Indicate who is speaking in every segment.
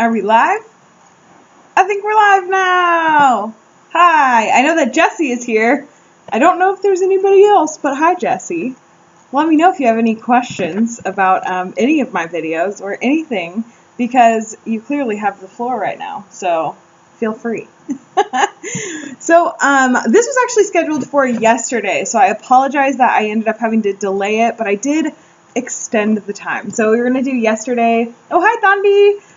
Speaker 1: Are we live? I think we're live now. Hi, I know that Jessie is here. I don't know if there's anybody else, but hi, Jessie. Let me know if you have any questions about any of my videos or anything, because you clearly have the floor right now, so feel free. So this was actually scheduled for yesterday, so I apologize that I ended up having to delay it, but I did extend the time. So we were going to do yesterday. Oh, hi, Thandi.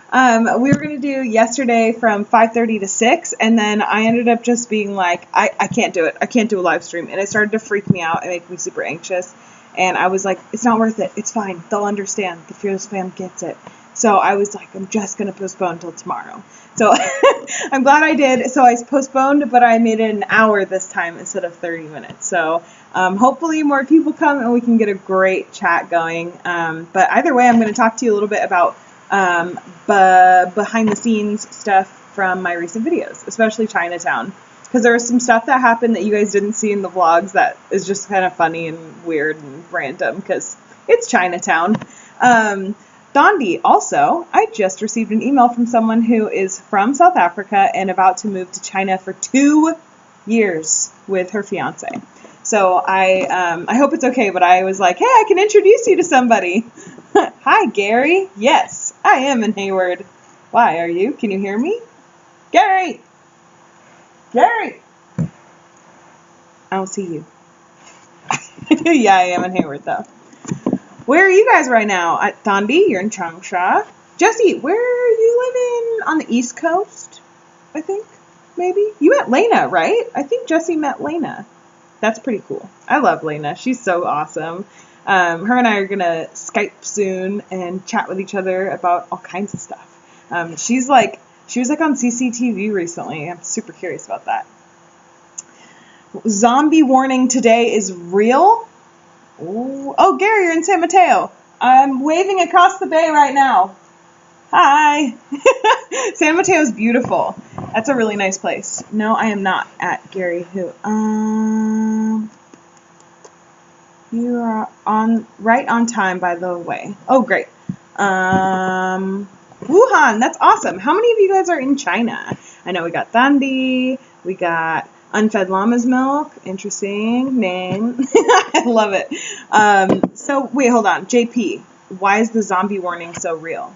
Speaker 1: We were going to do yesterday from 5:30 to 6, and then I ended up just being like, I can't do it. I can't do a live stream, and it started to freak me out and make me super anxious. And I was like, it's not worth it. It's fine. They'll understand. The Fearless fam gets it. So I was like, I'm just going to postpone until tomorrow. So I'm glad I did. So I postponed, but I made it an hour this time instead of 30 minutes. So hopefully more people come and we can get a great chat going. But either way, I'm going to talk to you a little bit about behind the scenes stuff from my recent videos, especially Chinatown. Because there was some stuff that happened that you guys didn't see in the vlogs that is just kind of funny and weird and random because it's Chinatown. Dondi, also, I just received an email from someone who is from South Africa and about to move to China for 2 years with her fiance. So I hope it's okay, but I was like, hey, I can introduce you to somebody. Hi, Gary. Yes, I am in Hayward. Why, are you? Can you hear me? Gary! Gary! I don't see you. Yeah, I am in Hayward, though. Where are you guys right now? Thandi, you're in Changsha. Jessie, where are you living? On the East Coast, I think, maybe? You met Lena, right? I think Jessie met Lena. That's pretty cool. I love Lena. She's so awesome. Her and I are going to Skype soon and chat with each other about all kinds of stuff. She was like on CCTV recently. I'm super curious about that. Zombie warning today is real. Ooh. Oh, Gary, you're in San Mateo. I'm waving across the bay right now. Hi. San Mateo's beautiful. That's a really nice place. No, I am not at Gary Who. You are right on time, by the way. Oh, great. Wuhan, that's awesome. How many of you guys are in China? I know we got Thandi, we got Unfed Llama's Milk. Interesting name. I love it. So, wait, hold on. JP, why is the zombie warning so real?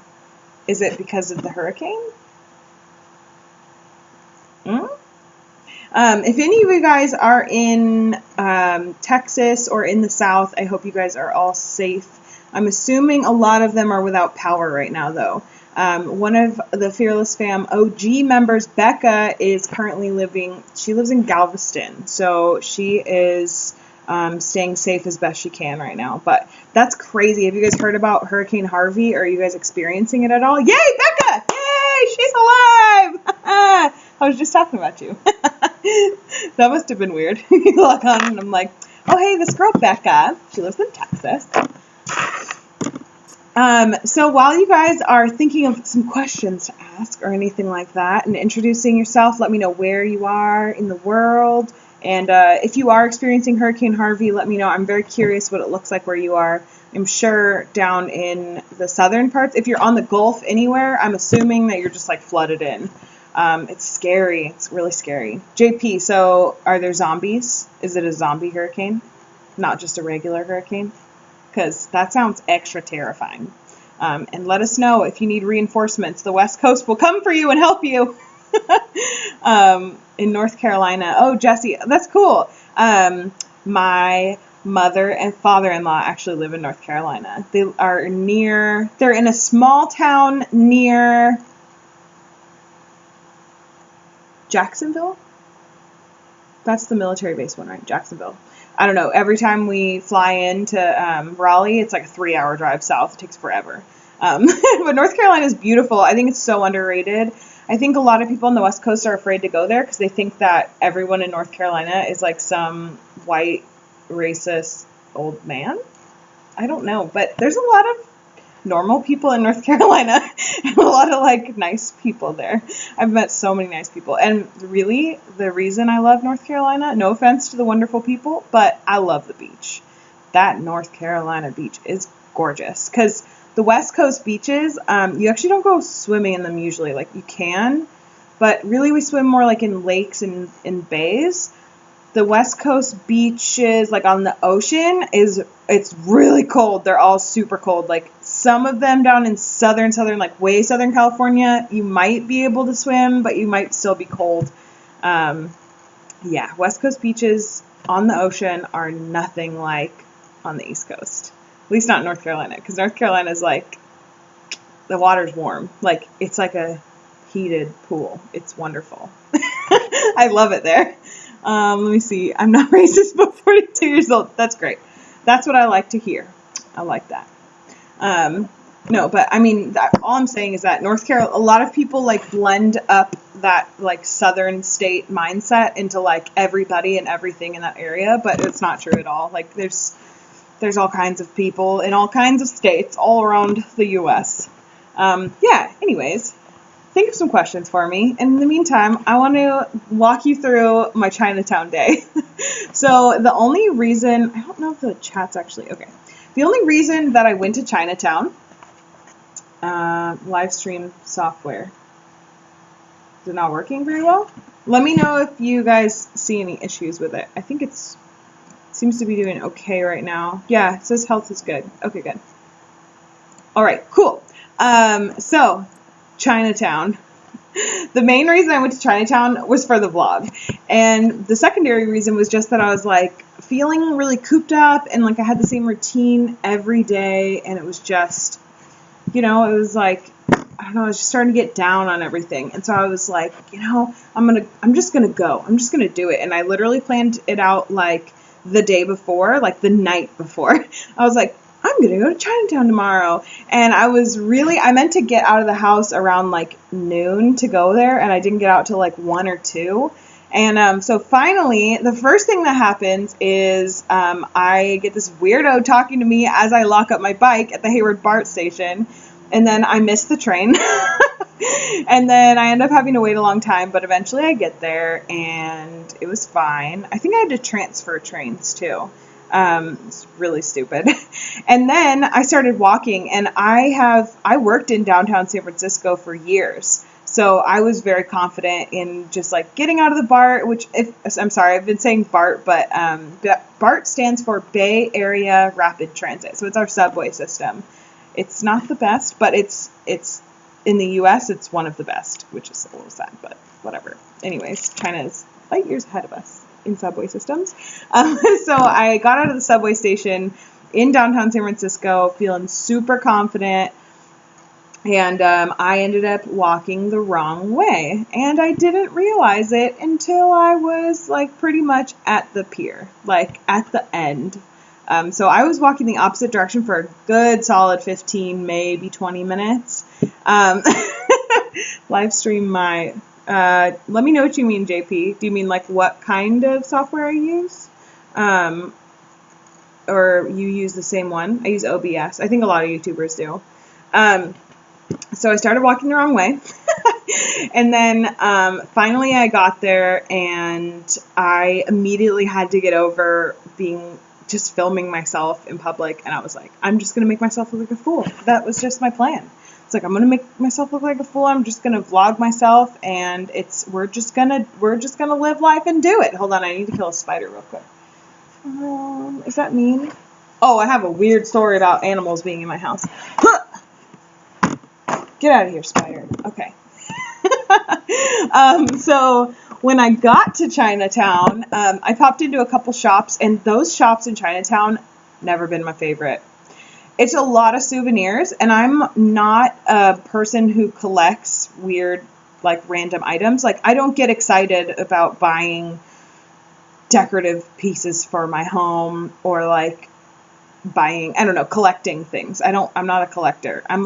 Speaker 1: Is it because of the hurricane? If any of you guys are in Texas or in the South, I hope you guys are all safe. I'm assuming a lot of them are without power right now, though. One of the Fearless Fam OG members, Becca, is currently she lives in Galveston, so she is staying safe as best she can right now. But that's crazy. Have you guys heard about Hurricane Harvey? Are you guys experiencing it at all? Yay, Becca! Yay, she's alive! I was just talking about you. That must have been weird. You log on and I'm like, oh, hey, this girl, Becca, she lives in Texas. So while you guys are thinking of some questions to ask or anything like that and introducing yourself, let me know where you are in the world. And if you are experiencing Hurricane Harvey, let me know. I'm very curious what it looks like where you are. I'm sure down in the southern parts, if you're on the Gulf anywhere, I'm assuming that you're just like flooded in. It's scary. It's really scary. JP, so are there zombies? Is it a zombie hurricane? Not just a regular hurricane? Because that sounds extra terrifying. And let us know if you need reinforcements. The West Coast will come for you and help you. In North Carolina. Oh, Jessie, that's cool. My mother and father-in-law actually live in North Carolina. They're in a small town near Jacksonville? That's the military base one, right? Jacksonville. I don't know. Every time we fly into Raleigh, it's like a 3-hour drive south. It takes forever. But North Carolina is beautiful. I think it's so underrated. I think a lot of people on the West Coast are afraid to go there because they think that everyone in North Carolina is like some white, racist old man. I don't know. But there's a lot of normal people in North Carolina and a lot of like nice people there. I've met so many nice people. And really, the reason I love North Carolina, no offense to the wonderful people, but I love the beach. That North Carolina beach is gorgeous because the West Coast beaches, you actually don't go swimming in them usually. Like, you can, but really we swim more like in lakes and in bays. The West Coast beaches, like on the ocean, it's really cold. They're all super cold. Like, some of them down in southern, like way southern California, you might be able to swim, but you might still be cold. Yeah, West Coast beaches on the ocean are nothing like on the East Coast. At least not North Carolina, because North Carolina is like, the water's warm. Like, it's like a heated pool. It's wonderful. I love it there. Let me see. I'm not racist, but 42 years old. That's great. That's what I like to hear. I like that. No, but I mean, all I'm saying is that North Carolina, a lot of people like blend up that like southern state mindset into like everybody and everything in that area, but it's not true at all. Like, there's all kinds of people in all kinds of states all around the U.S. Yeah, anyways, think of some questions for me. And in the meantime, I want to walk you through my Chinatown day. So the only reason, I don't know if the chat's actually, okay. The only reason that I went to Chinatown, live stream software, is it not working very well? Let me know if you guys see any issues with it. I think seems to be doing okay right now. Yeah, it says health is good. Okay, good. All right, cool. So Chinatown. The main reason I went to Chinatown was for the vlog. And the secondary reason was just that I was like feeling really cooped up and like I had the same routine every day, and it was just, it was like, I don't know, I was just starting to get down on everything. And so I was like, I'm just going to go. I'm just going to do it. And I literally planned it out like the day before, like the night before. I was like, I'm going to go to Chinatown tomorrow. And I meant to get out of the house around like noon to go there. And I didn't get out till like 1 or 2. And so finally, the first thing that happens is I get this weirdo talking to me as I lock up my bike at the Hayward BART station. And then I miss the train. And then I end up having to wait a long time. But eventually I get there and it was fine. I think I had to transfer trains too. It's really stupid. And then I started walking, and I worked in downtown San Francisco for years. So I was very confident in just like getting out of the BART, I'm sorry, I've been saying BART, but BART stands for Bay Area Rapid Transit. So it's our subway system. It's not the best, but it's in the US, it's one of the best, which is a little sad, but whatever. Anyways, China is light years ahead of us in subway systems. So I got out of the subway station in downtown San Francisco feeling super confident, and I ended up walking the wrong way, and I didn't realize it until I was like pretty much at the pier, like at the end. So I was walking the opposite direction for a good solid 15, maybe 20 minutes. Live stream my let me know what you mean, JP. Do you mean like what kind of software I use? Or you use the same one? I use OBS. I think a lot of YouTubers do. So I started walking the wrong way. And then finally I got there, and I immediately had to get over just filming myself in public. And I was like, I'm just going to make myself look like a fool. That was just my plan. It's like, I'm going to make myself look like a fool. I'm just going to vlog myself, and we're just going to live life and do it. Hold on. I need to kill a spider real quick. Is that mean? Oh, I have a weird story about animals being in my house. Get out of here, spider. Okay. So when I got to Chinatown, I popped into a couple shops, and those shops in Chinatown, never been my favorite. It's a lot of souvenirs, and I'm not a person who collects weird, like, random items. Like, I don't get excited about buying decorative pieces for my home, or, like, collecting things. I'm not a collector. I'm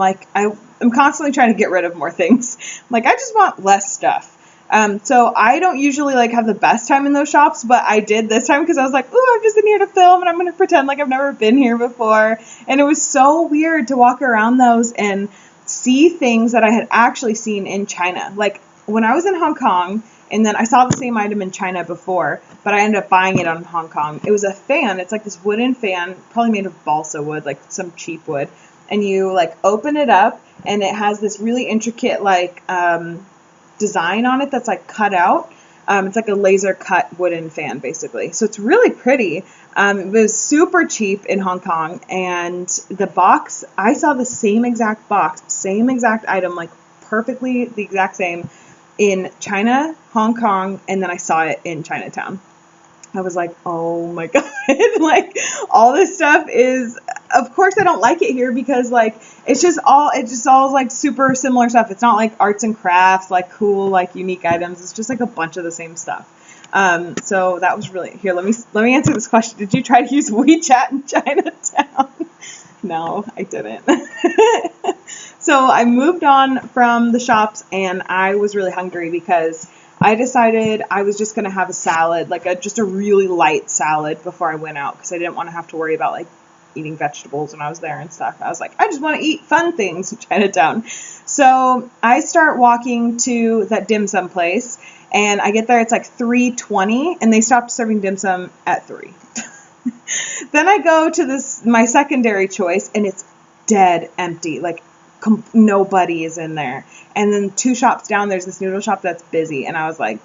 Speaker 1: constantly trying to get rid of more things. Like, I just want less stuff. So I don't usually like have the best time in those shops, but I did this time because I was like, ooh, I'm just in here to film, and I'm going to pretend like I've never been here before. And it was so weird to walk around those and see things that I had actually seen in China. Like, when I was in Hong Kong, and then I saw the same item in China before, but I ended up buying it on Hong Kong. It was a fan. It's like this wooden fan, probably made of balsa wood, like some cheap wood. and you like open it up, and it has this really intricate like design on it that's like cut out. It's like a laser cut wooden fan basically. So it's really pretty. It was super cheap in Hong Kong, and the box, I saw the same exact box, same exact item, like perfectly the exact same in China, Hong Kong, and then I saw it in Chinatown. I was like, oh my God, like all this stuff is, of course I don't like it here because like, it's just all like super similar stuff. It's not like arts and crafts, like cool, like unique items. It's just like a bunch of the same stuff. So that was really, here, let me answer this question. Did you try to use WeChat in Chinatown? No, I didn't. So I moved on from the shops, and I was really hungry because I decided I was just going to have a salad, like just a really light salad before I went out, because I didn't want to have to worry about like eating vegetables when I was there and stuff. I was like, I just want to eat fun things in Chinatown. So I start walking to that dim sum place, and I get there, it's like 3:20, and they stopped serving dim sum at 3. Then I go to my secondary choice, and it's dead empty. Like nobody is in there. And then 2 shops down, there's this noodle shop that's busy. And I was like,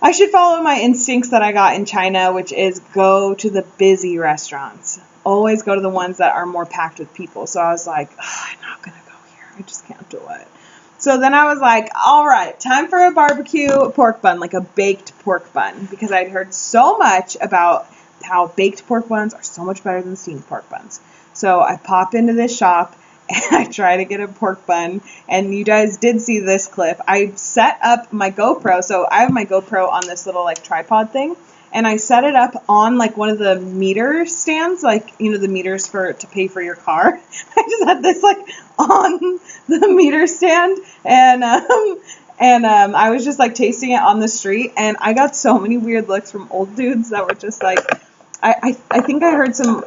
Speaker 1: I should follow my instincts that I got in China, which is go to the busy restaurants. Always go to the ones that are more packed with people. So I was like, I'm not going to go here. I just can't do it. So then I was like, all right, time for a barbecue pork bun, like a baked pork bun, because I'd heard so much about how baked pork buns are so much better than steamed pork buns. So I pop into this shop, and I try to get a pork bun, and you guys did see this clip. I set up my GoPro, so I have my GoPro on this little like tripod thing, and I set it up on like one of the meter stands, like, you know, the meters to pay for your car. I just had this like on the meter stand, and I was just like tasting it on the street, and I got so many weird looks from old dudes that were just like, I think I heard some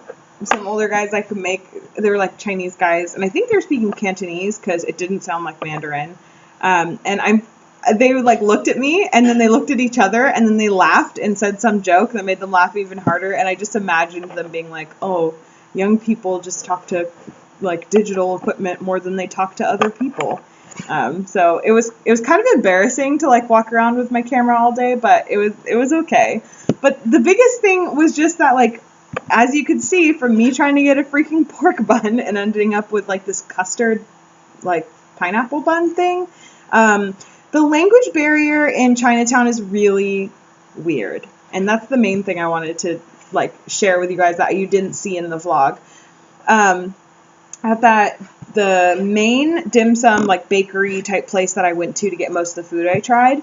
Speaker 1: older guys I could make, they were like Chinese guys, and I think they were speaking Cantonese because it didn't sound like Mandarin. They like looked at me, and then they looked at each other, and then they laughed and said some joke that made them laugh even harder. And I just imagined them being like, oh, young people just talk to like digital equipment more than they talk to other people. So it was kind of embarrassing to like walk around with my camera all day, but it was okay. But the biggest thing was just that, like, as you could see from me trying to get a freaking pork bun and ending up with like this custard, like pineapple bun thing, the language barrier in Chinatown is really weird. And that's the main thing I wanted to like share with you guys that you didn't see in the vlog. At the main dim sum, like bakery type place that I went to get most of the food I tried,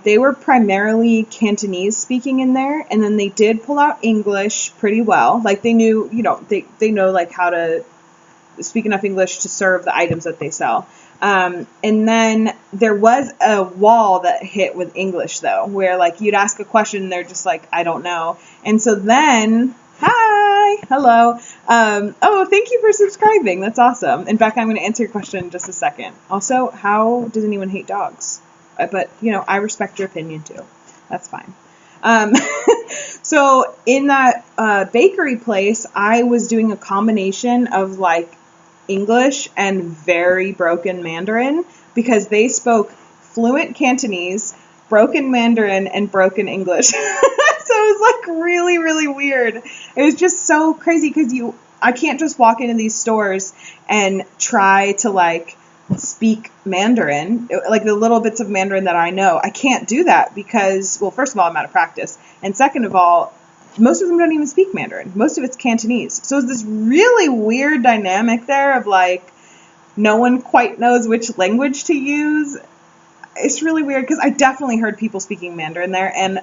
Speaker 1: they were primarily Cantonese speaking in there, and then they did pull out English pretty well. Like they knew, you know, they know like how to speak enough English to serve the items that they sell. And then there was a wall that hit with English though, where like you'd ask a question and they're just like, I don't know. And so then, hi, hello. Oh, thank you for subscribing. That's awesome. In fact, I'm going to answer your question in just a second. Also, how does anyone hate dogs? But, you know, I respect your opinion too. That's fine. So in that bakery place, I was doing a combination of like English and very broken Mandarin, because they spoke fluent Cantonese, broken Mandarin, and broken English. So it was like really, really weird. It was just so crazy because I can't just walk into these stores and try to like speak Mandarin, like the little bits of Mandarin that I know. I can't do that because, well, first of all, I'm out of practice. And second of all, most of them don't even speak Mandarin. Most of it's Cantonese. So it's this really weird dynamic there of like, no one quite knows which language to use. It's really weird because I definitely heard people speaking Mandarin there. And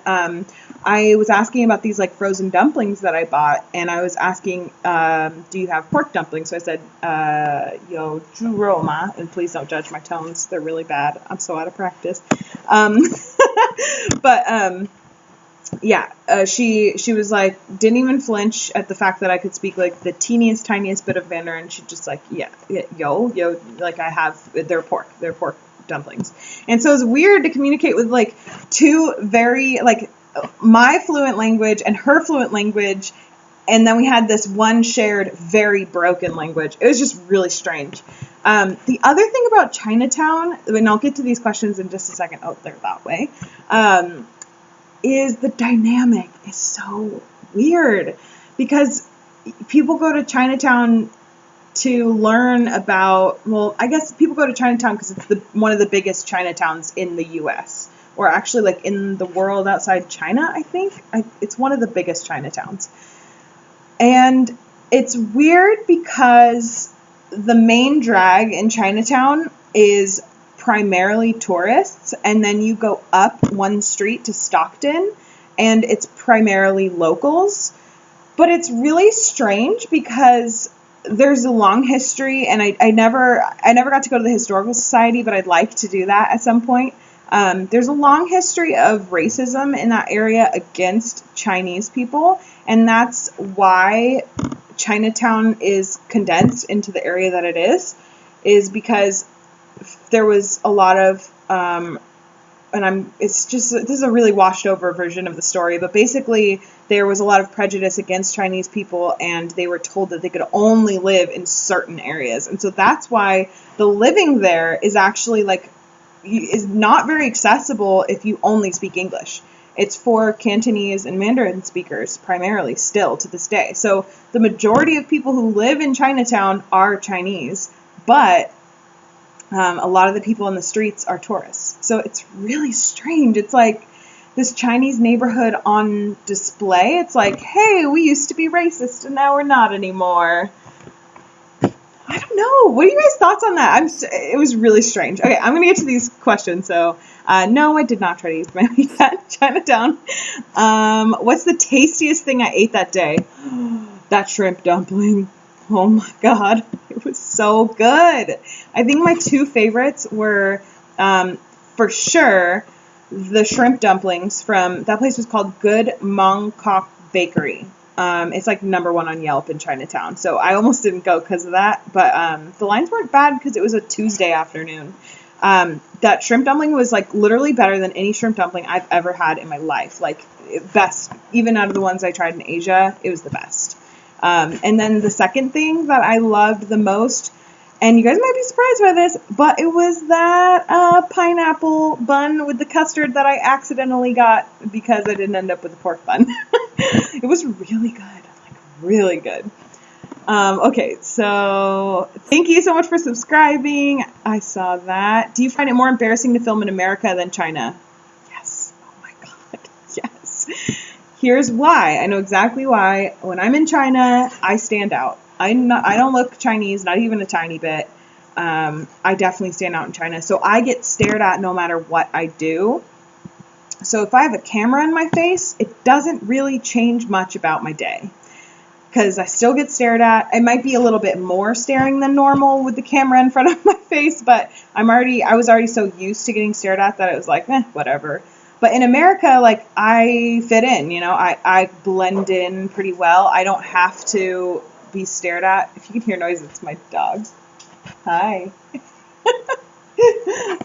Speaker 1: I was asking about these like frozen dumplings that I bought. And I was asking, do you have pork dumplings? So I said, yo, zhu rou ma. And please don't judge my tones. They're really bad. I'm so out of practice. Yeah, she was like, didn't even flinch at the fact that I could speak like the tiniest bit of Mandarin. She just like, yeah, yo, like I have, they're pork dumplings. And so it's weird to communicate with like two very, like my fluent language and her fluent language and then we had this one shared, very broken language. It was just really strange. The other thing about Chinatown, and I'll get to these questions in just a second. Oh, they're that way. Is the dynamic is so weird because people go to Chinatown to learn about, well, I guess people go to Chinatown because it's one of the biggest Chinatowns in the U.S. or actually like in the world outside China, I think. It's one of the biggest Chinatowns. And it's weird because the main drag in Chinatown is primarily tourists, and then you go up one street to Stockton, and it's primarily locals. But it's really strange because there's a long history, and I never got to go to the Historical Society, but I'd like to do that at some point. There's a long history of racism in that area against Chinese people, and that's why Chinatown is condensed into the area that it is because there was a lot of, this is a really washed over version of the story, but basically there was a lot of prejudice against Chinese people, and they were told that they could only live in certain areas. And so that's why the living there is actually is not very accessible if you only speak English. It's for Cantonese and Mandarin speakers primarily still to this day. So the majority of people who live in Chinatown are Chinese, but a lot of the people in the streets are tourists. So it's really strange. It's like this Chinese neighborhood on display. It's like, hey, we used to be racist and now we're not anymore. I don't know. What are you guys' thoughts on that? It was really strange. Okay, I'm going to get to these questions. So, no, I did not try to eat my week at Chinatown. What's the tastiest thing I ate that day? That shrimp dumpling. Oh my God. It was so good. I think my two favorites were, for sure, the shrimp dumplings from, that place was called Good Mongkok Bakery. It's like #1 on Yelp in Chinatown. So I almost didn't go because of that, but the lines weren't bad because it was a Tuesday afternoon. That shrimp dumpling was like literally better than any shrimp dumpling I've ever had in my life. Like best, even out of the ones I tried in Asia, it was the best. And then the second thing that I loved the most, and you guys might be surprised by this, but it was that pineapple bun with the custard that I accidentally got because I didn't end up with a pork bun. It was really good, like really good. Okay, so thank you so much for subscribing. I saw that. Do you find it more embarrassing to film in America than China? Yes. Oh my God. Yes. Here's why. I know exactly why. When I'm in China, I stand out. I don't look Chinese, not even a tiny bit. I definitely stand out in China. So I get stared at no matter what I do. So if I have a camera in my face, it doesn't really change much about my day. Because I still get stared at. It might be a little bit more staring than normal with the camera in front of my face, but I was already so used to getting stared at that it was like, whatever. But in America, like, I fit in, I blend in pretty well. I don't have to be stared at. If you can hear noise, it's my dogs. Hi.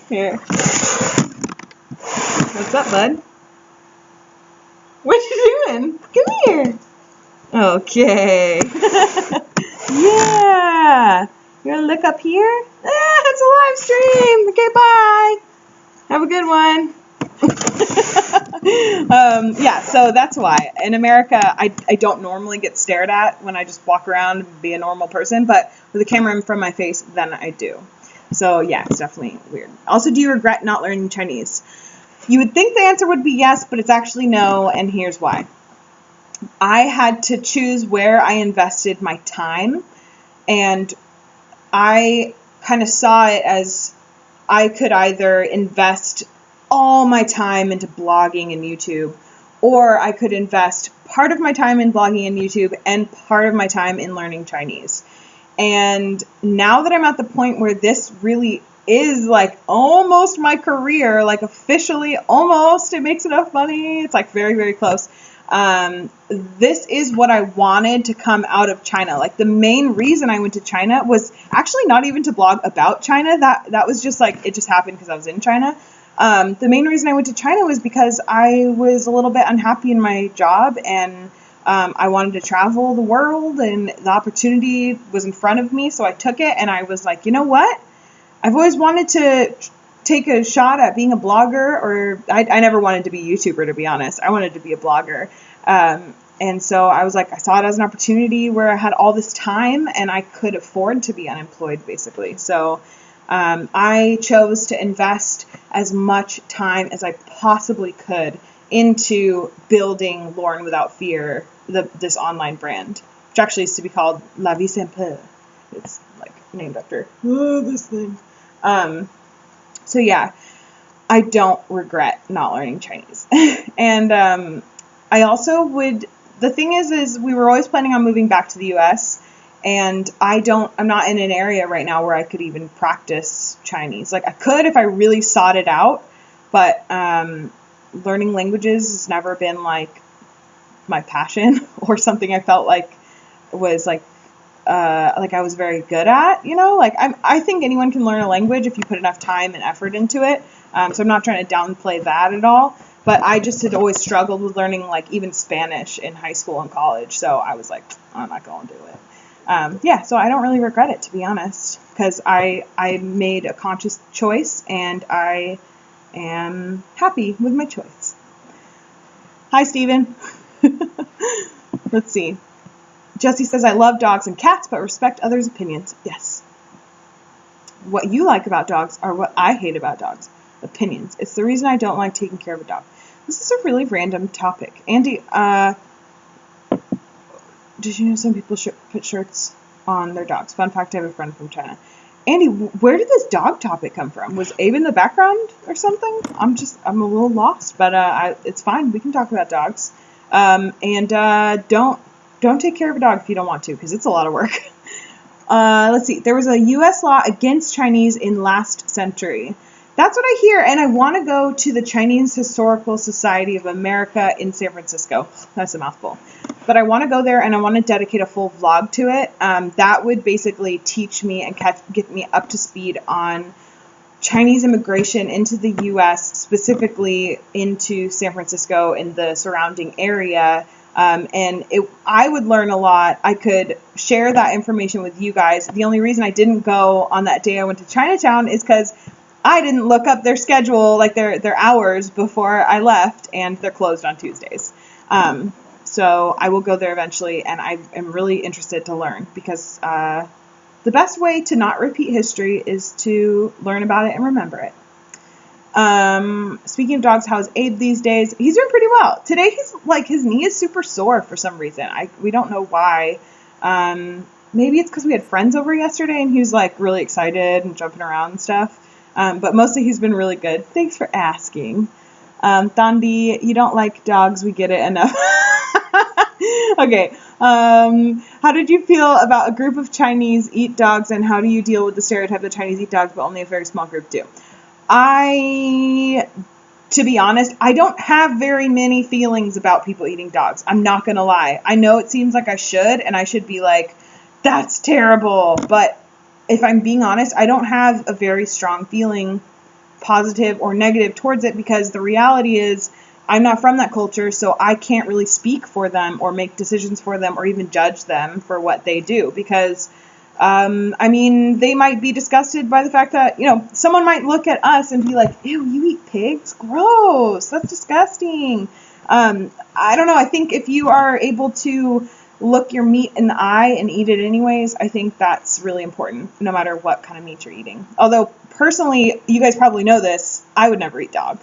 Speaker 1: Here. What's up, bud? What you doing? Come here. Okay. Yeah. You want to look up here? It's a live stream. Okay, bye. Have a good one. Yeah, so that's why. In America, I don't normally get stared at when I just walk around and be a normal person, but with a camera in front of my face, then I do. So yeah, it's definitely weird. Also, do you regret not learning Chinese? You would think the answer would be yes, but it's actually no, and here's why. I had to choose where I invested my time, and I kind of saw it as I could either invest all my time into blogging and YouTube, or I could invest part of my time in blogging and YouTube and part of my time in learning Chinese. And now that I'm at the point where this really is like almost my career, like officially almost, it makes enough money. It's like very, very close. This is what I wanted to come out of China. Like the main reason I went to China was actually not even to blog about China. That was just like, it just happened because I was in China. The main reason I went to China was because I was a little bit unhappy in my job, and I wanted to travel the world, and the opportunity was in front of me, so I took it, and I was like, you know what? I've always wanted to take a shot at being a blogger, or I never wanted to be a YouTuber, to be honest. I wanted to be a blogger. And so I was like, I saw it as an opportunity where I had all this time and I could afford to be unemployed, basically. So I chose to invest as much time as I possibly could into building Lauren Without Fear, this online brand, which actually used to be called La Vie Simple. It's like named after this thing. So yeah, I don't regret not learning Chinese. And I also would, the thing is we were always planning on moving back to the US, and I'm not in an area right now where I could even practice Chinese. Like I could if I really sought it out, but learning languages has never been like my passion or something I felt like was like I was very good at, like I think anyone can learn a language if you put enough time and effort into it. So I'm not trying to downplay that at all, but I just had always struggled with learning like even Spanish in high school and college. So I was like, I'm not going to do it. So I don't really regret it, to be honest, because I made a conscious choice and I am happy with my choice. Hi, Steven. Let's see. Jesse says, I love dogs and cats, but respect others' opinions. Yes. What you like about dogs are what I hate about dogs. Opinions. It's the reason I don't like taking care of a dog. This is a really random topic. Andy, did you know some people put shirts on their dogs? Fun fact, I have a friend from China. Andy, where did this dog topic come from? Was Abe in the background or something? I'm a little lost, but it's fine. We can talk about dogs. Don't take care of a dog if you don't want to, because it's a lot of work. Let's see. There was a U.S. law against Chinese in last century. That's what I hear, and I want to go to the Chinese Historical Society of America in San Francisco. That's a mouthful. But I want to go there, and I want to dedicate a full vlog to it. That would basically teach me and get me up to speed on Chinese immigration into the U.S., specifically into San Francisco and the surrounding area. I would learn a lot. I could share that information with you guys. The only reason I didn't go on that day I went to Chinatown is because I didn't look up their schedule, like their hours before I left, and they're closed on Tuesdays. So I will go there eventually, and I am really interested to learn, because the best way to not repeat history is to learn about it and remember it. Speaking of dogs, how's Abe these days? He's doing pretty well. Today his knee is super sore for some reason. We don't know why. Maybe it's because we had friends over yesterday and he was like really excited and jumping around and stuff. But mostly he's been really good. Thanks for asking. Thandi, you don't like dogs. We get it enough. Okay. How did you feel about a group of Chinese eat dogs, and how do you deal with the stereotype that Chinese eat dogs, but only a very small group do? To be honest, I don't have very many feelings about people eating dogs. I'm not going to lie. I know it seems like I should, and I should be like, that's terrible. But if I'm being honest, I don't have a very strong feeling, positive or negative, towards it, because the reality is I'm not from that culture, so I can't really speak for them or make decisions for them or even judge them for what they do, because they might be disgusted by the fact that, someone might look at us and be like, ew, you eat pigs? Gross. That's disgusting. I don't know. I think if you are able to look your meat in the eye and eat it anyways, I think that's really important, no matter what kind of meat you're eating. Although, personally, you guys probably know this, I would never eat dog,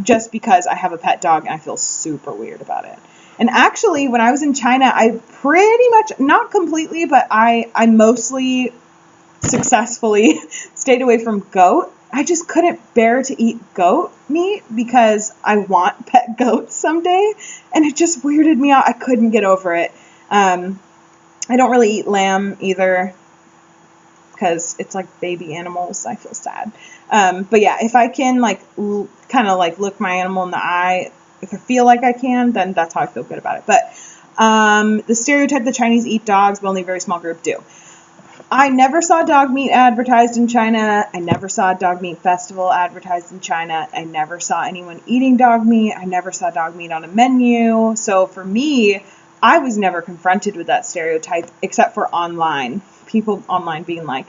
Speaker 1: just because I have a pet dog and I feel super weird about it. And actually, when I was in China, I pretty much, not completely, but I mostly successfully stayed away from goat. I just couldn't bear to eat goat meat because I want pet goats someday. And it just weirded me out. I couldn't get over it. I don't really eat lamb either, because it's like baby animals. I feel sad. But yeah, if I can kind of look my animal in the eye, if I feel like I can, then that's how I feel good about it. But the stereotype that Chinese eat dogs, but only a very small group do. I never saw dog meat advertised in China. I never saw a dog meat festival advertised in China. I never saw anyone eating dog meat. I never saw dog meat on a menu. So for me, I was never confronted with that stereotype except for online. People online being like,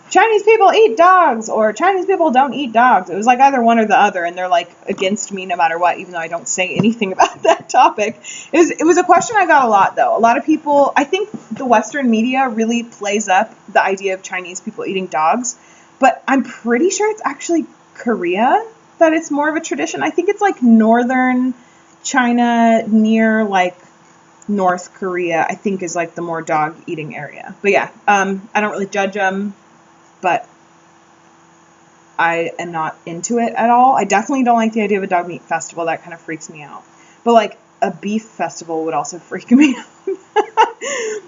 Speaker 1: Chinese people eat dogs, or Chinese people don't eat dogs. It was like either one or the other, and they're like against me no matter what, even though I don't say anything about that topic. It was a question I got a lot, though. A lot of people, I think the Western media really plays up the idea of Chinese people eating dogs, but I'm pretty sure it's actually Korea that it's more of a tradition. I think it's like northern China near like North Korea, I think is like the more dog eating area. But yeah, I don't really judge them, but I am not into it at all. I definitely don't like the idea of a dog meat festival. That kind of freaks me out. But like a beef festival would also freak me out.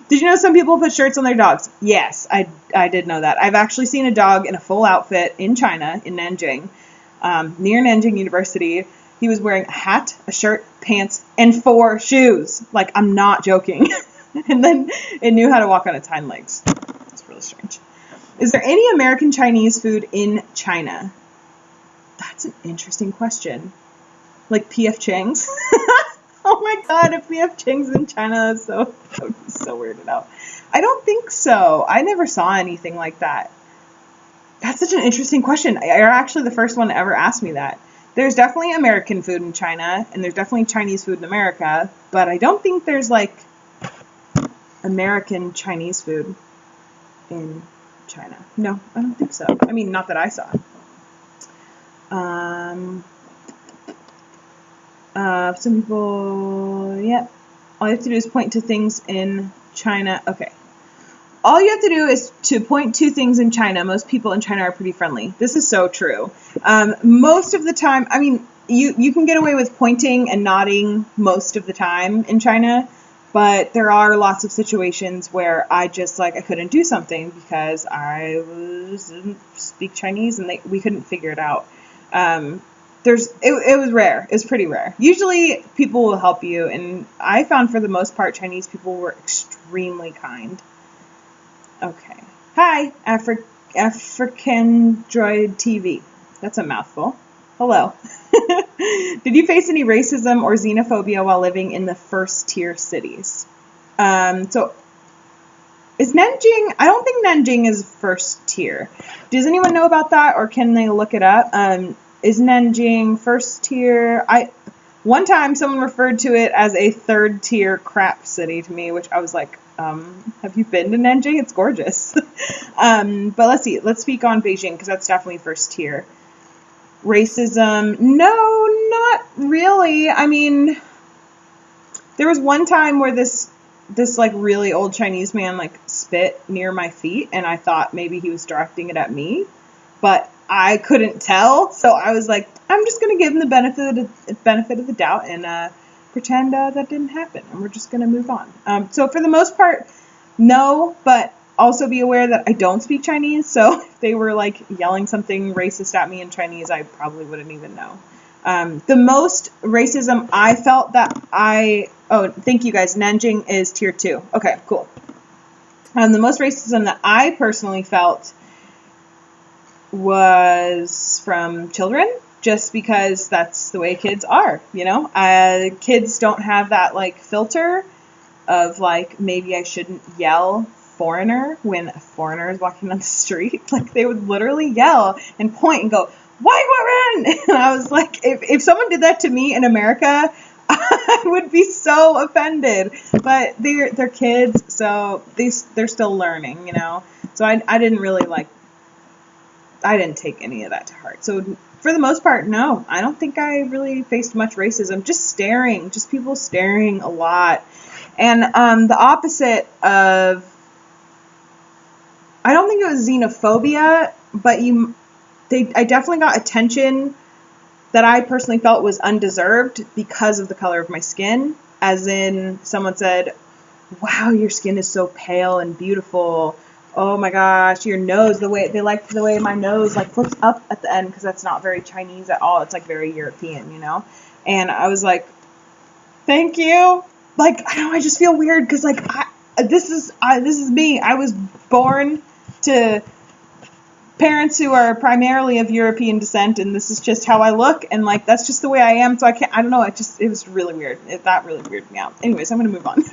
Speaker 1: Did you know some people put shirts on their dogs? Yes, I did know that. I've actually seen a dog in a full outfit in China, in Nanjing, near Nanjing University. He was wearing a hat, a shirt, pants, and 4 shoes. Like, I'm not joking. And then it knew how to walk on its hind legs. It's really strange. Is there any American Chinese food in China? That's an interesting question. Like P.F. Chang's? Oh my god, if P.F. Chang's in China, I would be so weirded out. I don't think so. I never saw anything like that. That's such an interesting question. You're actually the first one to ever ask me that. There's definitely American food in China, and there's definitely Chinese food in America, but I don't think there's like American Chinese food in China. No, I don't think so. I mean, not that I saw. Some people, yep. All you have to do is point to things in China. Okay. All you have to do is to point to things in China. Most people in China are pretty friendly. This is so true. Most of the time, I mean, you can get away with pointing and nodding most of the time in China, but there are lots of situations where I just like I couldn't do something because I didn't speak Chinese and we couldn't figure it out. It was rare. It was pretty rare. Usually people will help you, and I found for the most part Chinese people were extremely kind. Okay. Hi, African Droid TV. That's a mouthful. Hello. Did you face any racism or xenophobia while living in the first-tier cities? So, is Nanjing... I don't think Nanjing is first tier. Does anyone know about that, or can they look it up? Is Nanjing first tier? One time someone referred to it as a third-tier crap city to me, which I was like, have you been to Nanjing? It's gorgeous. But let's see. Let's speak on Beijing, because that's definitely first tier. Racism? No, not really. I mean, there was one time where this like really old Chinese man like spit near my feet, and I thought maybe he was directing it at me, but I couldn't tell. So I was like, I'm just gonna give him the benefit of the doubt and pretend that didn't happen, and we're just gonna move on. So for the most part, no, but also be aware that I don't speak Chinese, so if they were like yelling something racist at me in Chinese, I probably wouldn't even know. The most racism I felt thank you guys, Nanjing is tier 2. Okay, cool. The most racism that I personally felt was from children, just because that's the way kids are, you know? Kids don't have that like filter of like, maybe I shouldn't yell foreigner when a foreigner is walking down the street. Like, they would literally yell and point and go, white woman! And I was like, if someone did that to me in America, I would be so offended. But they're kids, so they're still learning, you know? So I didn't really like, I didn't take any of that to heart. So for the most part, no, I don't think I really faced much racism. Just people staring a lot. And the opposite of, I don't think it was xenophobia, but I definitely got attention that I personally felt was undeserved because of the color of my skin. As in, someone said, wow, your skin is so pale and beautiful. Oh my gosh, your nose, they liked the way my nose like flips up at the end, because that's not very Chinese at all. It's like very European, you know? And I was like, thank you. Like, I don't know, I just feel weird because like, this is me. I was born to parents who are primarily of European descent, and this is just how I look, and like that's just the way I am. So I don't know. It was really weird. That really weirded me out. Anyways, I'm gonna move on.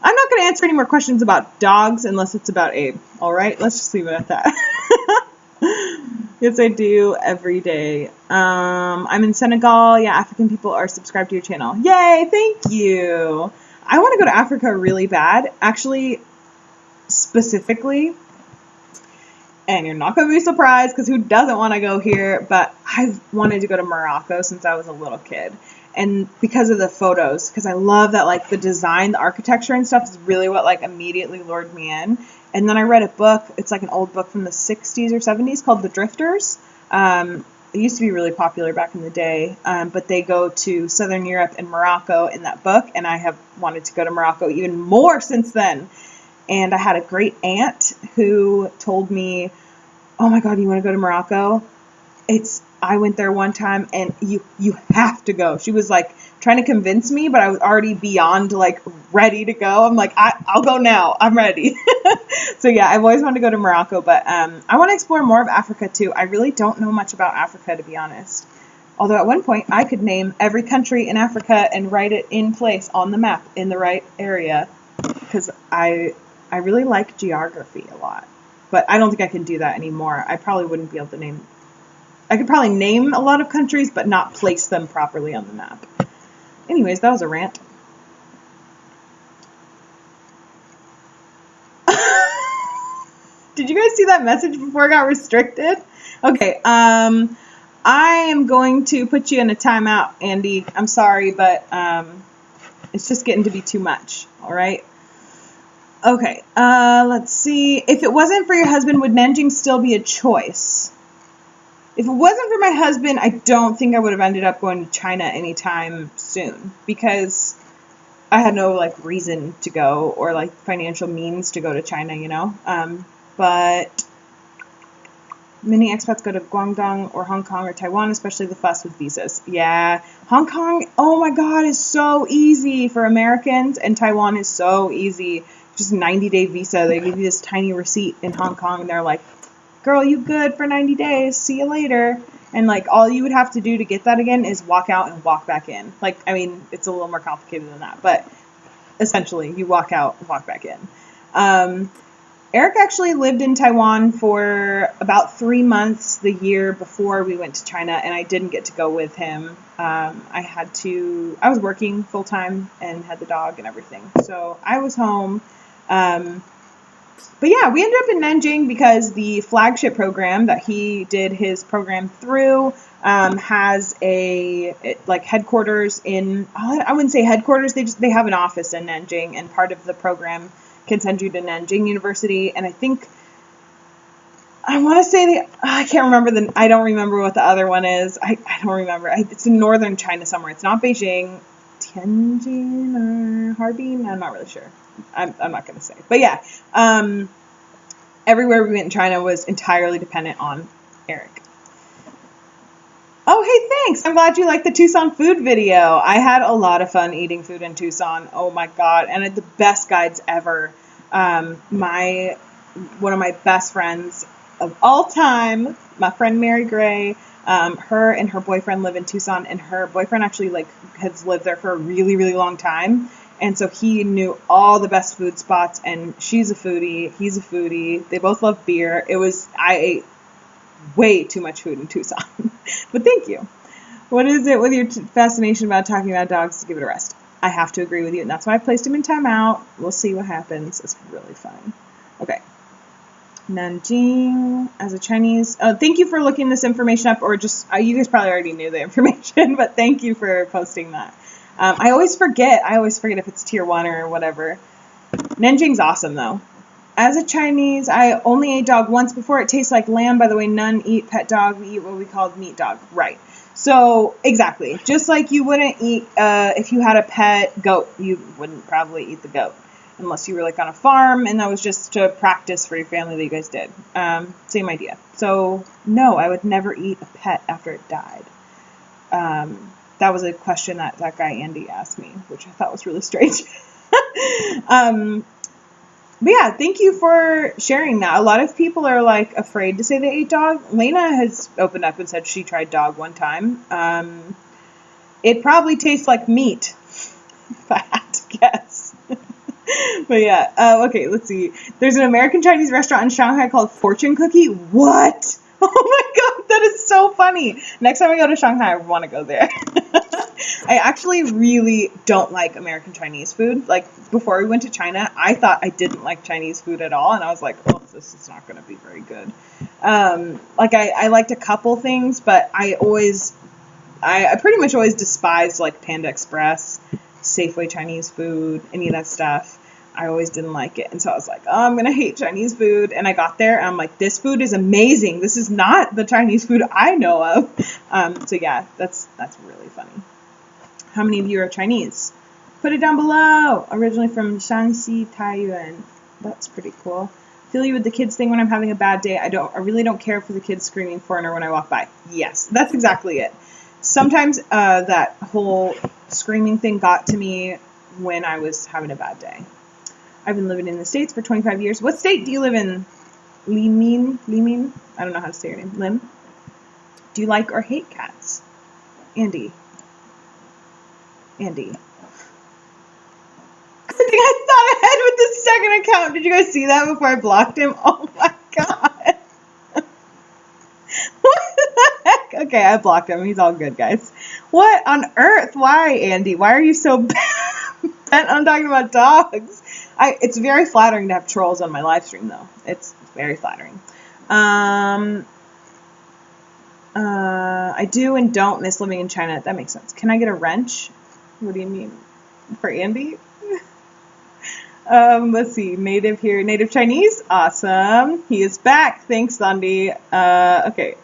Speaker 1: I'm not going to answer any more questions about dogs unless it's about Abe. All right, let's just leave it at that. Yes, I do every day. I'm in Senegal. Yeah, African people are subscribed to your channel. Yay, thank you. I want to go to Africa really bad. Actually, specifically, and you're not going to be surprised because who doesn't want to go here, but I've wanted to go to Morocco since I was a little kid. And because of the photos, because I love that, like, the design, the architecture and stuff is really what, like, immediately lured me in. And then I read a book, it's like an old book from the 60s or 70s called The Drifters. It used to be really popular back in the day, but they go to Southern Europe and Morocco in that book, and I have wanted to go to Morocco even more since then. And I had a great aunt who told me, oh my God, you want to go to Morocco? I went there one time and you have to go. She was like trying to convince me, but I was already beyond like ready to go. I'm like, I'll go now. I'm ready. So yeah, I've always wanted to go to Morocco, but I want to explore more of Africa too. I really don't know much about Africa, to be honest. Although at one point I could name every country in Africa and write it in place on the map in the right area, because I really like geography a lot. But I don't think I can do that anymore. I probably wouldn't be able to name. I could probably name a lot of countries, but not place them properly on the map. Anyways, that was a rant. Did you guys see that message before it got restricted? Okay, I am going to put you in a timeout, Andy. I'm sorry, but it's just getting to be too much, all right? Okay, let's see. If it wasn't for your husband, would Nanjing still be a choice? If it wasn't for my husband, I don't think I would have ended up going to China anytime soon, because I had no like reason to go or like financial means to go to China, you know. But many expats go to Guangdong or Hong Kong or Taiwan, especially the fuss with visas. Yeah, Hong Kong, oh my God, is so easy for Americans, and Taiwan is so easy. Just 90-day visa. They give you this tiny receipt in Hong Kong, and they're like, girl, you good for 90 days. See you later. And like all you would have to do to get that again is walk out and walk back in. Like, I mean, it's a little more complicated than that, but essentially you walk out and walk back in. Eric actually lived in Taiwan for about 3 months the year before we went to China, and I didn't get to go with him. I was working full time and had the dog and everything. So I was home. But yeah, we ended up in Nanjing because the flagship program that he did his program through has like headquarters in, I wouldn't say headquarters, they have an office in Nanjing, and part of the program can send you to Nanjing University. And I think, I want to say, I don't remember what the other one is. I don't remember. It's in northern China somewhere. It's not Beijing, Tianjin or Harbin. I'm not really sure. I'm not going to say. But yeah, everywhere we went in China was entirely dependent on Eric. Oh, hey, thanks. I'm glad you liked the Tucson food video. I had a lot of fun eating food in Tucson. Oh my God. And the best guides ever. One of my best friends of all time, my friend Mary Gray, her and her boyfriend live in Tucson, and her boyfriend actually has lived there for a really, really long time. And so he knew all the best food spots, and she's a foodie, he's a foodie. They both love beer. I ate way too much food in Tucson. But thank you. What is it with your fascination about talking about dogs? Give it a rest. I have to agree with you, and that's why I placed him in timeout. We'll see what happens. It's really fun. Okay. Nanjing as a Chinese. Oh, thank you for looking this information up, or just, you guys probably already knew the information, but thank you for posting that. I always forget if it's tier 1 or whatever. Nanjing's awesome though. As a Chinese, I only ate dog once before. It tastes like lamb. By the way, none eat pet dog. We eat what we call meat dog. Right. So exactly. Just like you wouldn't eat, if you had a pet goat, you wouldn't probably eat the goat. Unless you were like on a farm and that was just to practice for your family that you guys did. Same idea. So no, I would never eat a pet after it died. That was a question that guy Andy asked me, which I thought was really strange. But yeah, thank you for sharing that. A lot of people are like afraid to say they ate dog. Lena has opened up and said she tried dog one time. It probably tastes like meat, if I had to guess. But yeah, okay, let's see. There's an American Chinese restaurant in Shanghai called Fortune Cookie. What? Oh my god, that is so funny. Next time I go to Shanghai, I want to go there. I actually really don't like American Chinese food. Like, before we went to China, I thought I didn't like Chinese food at all, and I was like, oh, this is not going to be very good. Like, I liked a couple things, but I pretty much always despised, like, Panda Express, Safeway Chinese food, any of that stuff. I always didn't like it. And so I was like, oh, I'm going to hate Chinese food. And I got there and I'm like, this food is amazing. This is not the Chinese food I know of. So yeah, that's really funny. How many of you are Chinese? Put it down below. Originally from Shanxi, Taiyuan. That's pretty cool. Feel you with the kids thing when I'm having a bad day. I really don't care for the kids screaming foreigner when I walk by. Yes, that's exactly it. Sometimes that whole screaming thing got to me when I was having a bad day. I've been living in the States for 25 years. What state do you live in? Limin? I don't know how to say your name. Lim? Do you like or hate cats? Andy. Good thing I thought ahead with the second account. Did you guys see that before I blocked him? Oh my god. What the heck? Okay, I blocked him. He's all good, guys. What on earth? Why, Andy? Why are you so bent on talking about dogs? It's very flattering to have trolls on my live stream, though. It's very flattering. I do and don't miss living in China. That makes sense. Can I get a wrench? What do you mean? For Andy? Let's see. Native here. Native Chinese? Awesome. He is back. Thanks, Sandy. Okay.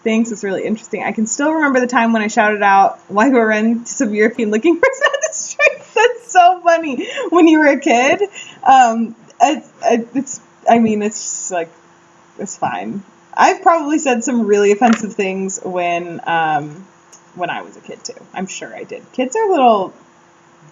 Speaker 1: Thanks. It's really interesting. I can still remember the time when I shouted out why we ran to some European-looking person on the street. That's so funny. When you were a kid, it's just like, it's fine. I've probably said some really offensive things when I was a kid too. I'm sure I did. Kids are little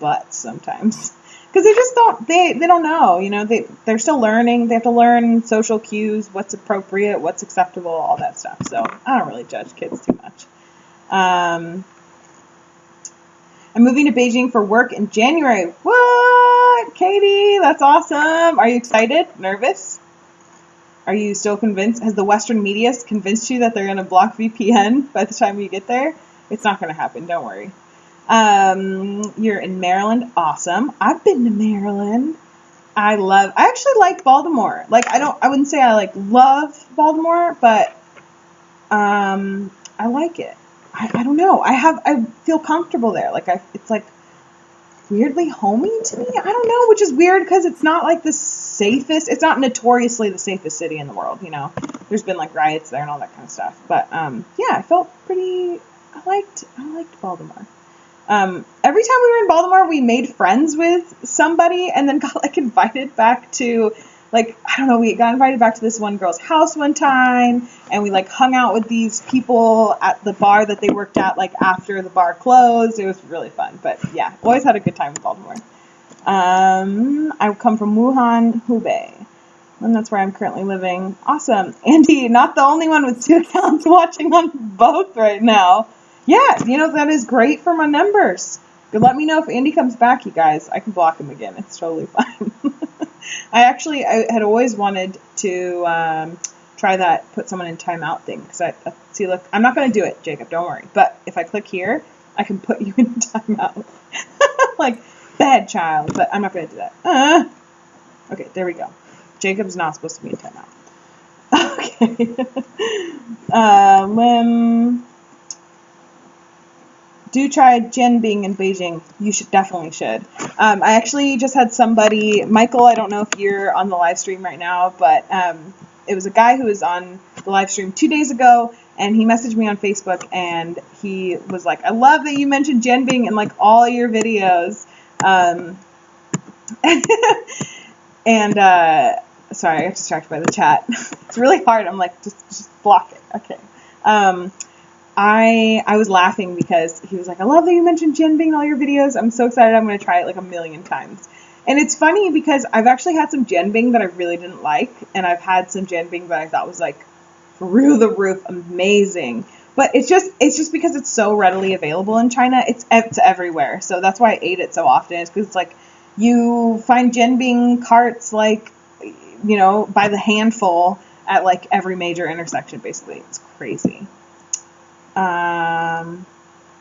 Speaker 1: butts sometimes. Because they just don't, they don't know, you know, they're still learning. They have to learn social cues, what's appropriate, what's acceptable, all that stuff. So I don't really judge kids too much. I'm moving to Beijing for work in January. What? Katie, that's awesome. Are you excited? Nervous? Are you still convinced? Has the Western media convinced you that they're going to block VPN by the time you get there? It's not going to happen. Don't worry. You're in Maryland. Awesome. I've been to Maryland. I actually like Baltimore. Like, I wouldn't say I like love Baltimore, but, I like it. I don't know. I feel comfortable there. Like, it's like weirdly homey to me. I don't know, which is weird because it's not like the safest, it's not notoriously the safest city in the world, you know. There's been like riots there and all that kind of stuff. But, yeah, I felt I liked Baltimore. Every time we were in Baltimore, we made friends with somebody and then got like invited back to, like, I don't know, we got invited back to this one girl's house one time and we like hung out with these people at the bar that they worked at like after the bar closed. It was really fun. But yeah, always had a good time in Baltimore. I come from Wuhan, Hubei. And that's where I'm currently living. Awesome. Andy, not the only one with 2 accounts watching on both right now. Yeah, you know, that is great for my numbers. Let me know if Andy comes back, you guys. I can block him again. It's totally fine. I had always wanted to try that put someone in timeout thing. Because see, look, I'm not going to do it, Jacob. Don't worry. But if I click here, I can put you in timeout. Like, bad child. But I'm not going to do that. Okay, there we go. Jacob's not supposed to be in timeout. Okay. Do try Jianbing in Beijing. You definitely should. I actually just had somebody, Michael, I don't know if you're on the live stream right now, but it was a guy who was on the live stream 2 days ago, and he messaged me on Facebook, and he was like, I love that you mentioned Jianbing in like all your videos. And sorry, I got distracted by the chat. It's really hard. I'm like, just block it. Okay. I was laughing because he was like, I love that you mentioned Jianbing in all your videos. I'm so excited. I'm going to try it like a million times. And it's funny because I've actually had some Jianbing that I really didn't like. And I've had some Jianbing that I thought was like through the roof amazing. But it's just because it's so readily available in China. It's everywhere. So that's why I ate it so often. It's because it's like, You find Jianbing carts like, by the handful at like every major intersection, basically. It's crazy. Hi,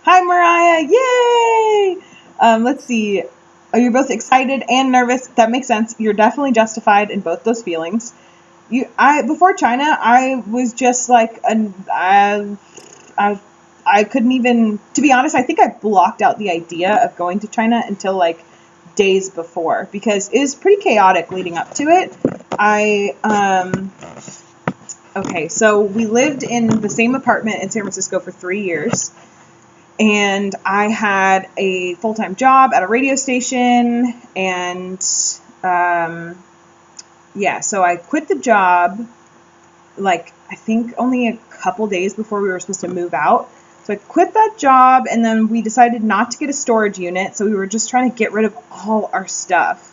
Speaker 1: Mariah. Yay! Let's see. Oh, you're both excited and nervous. That makes sense. You're definitely justified in both those feelings. Before China, I was just like, I couldn't even, to be honest, I think I blocked out the idea of going to China until like days before, because it was pretty chaotic leading up to it. Okay, so we lived in the same apartment in San Francisco for 3 years, and I had a full-time job at a radio station, and so I quit the job, like, I think only a couple days before we were supposed to move out. So I quit that job, and then we decided not to get a storage unit, so we were just trying to get rid of all our stuff.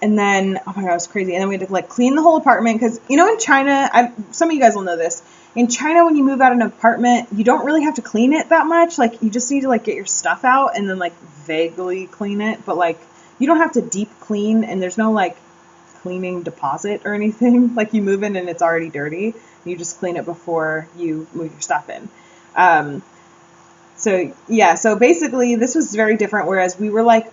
Speaker 1: And then, oh my God, it was crazy. And then we had to like clean the whole apartment, because, in China, some of you guys will know this. In China, when you move out of an apartment, you don't really have to clean it that much. Like, you just need to like get your stuff out and then like vaguely clean it. But like, you don't have to deep clean, and there's no like cleaning deposit or anything. Like, you move in and it's already dirty. You just clean it before you move your stuff in. So basically this was very different, whereas we were like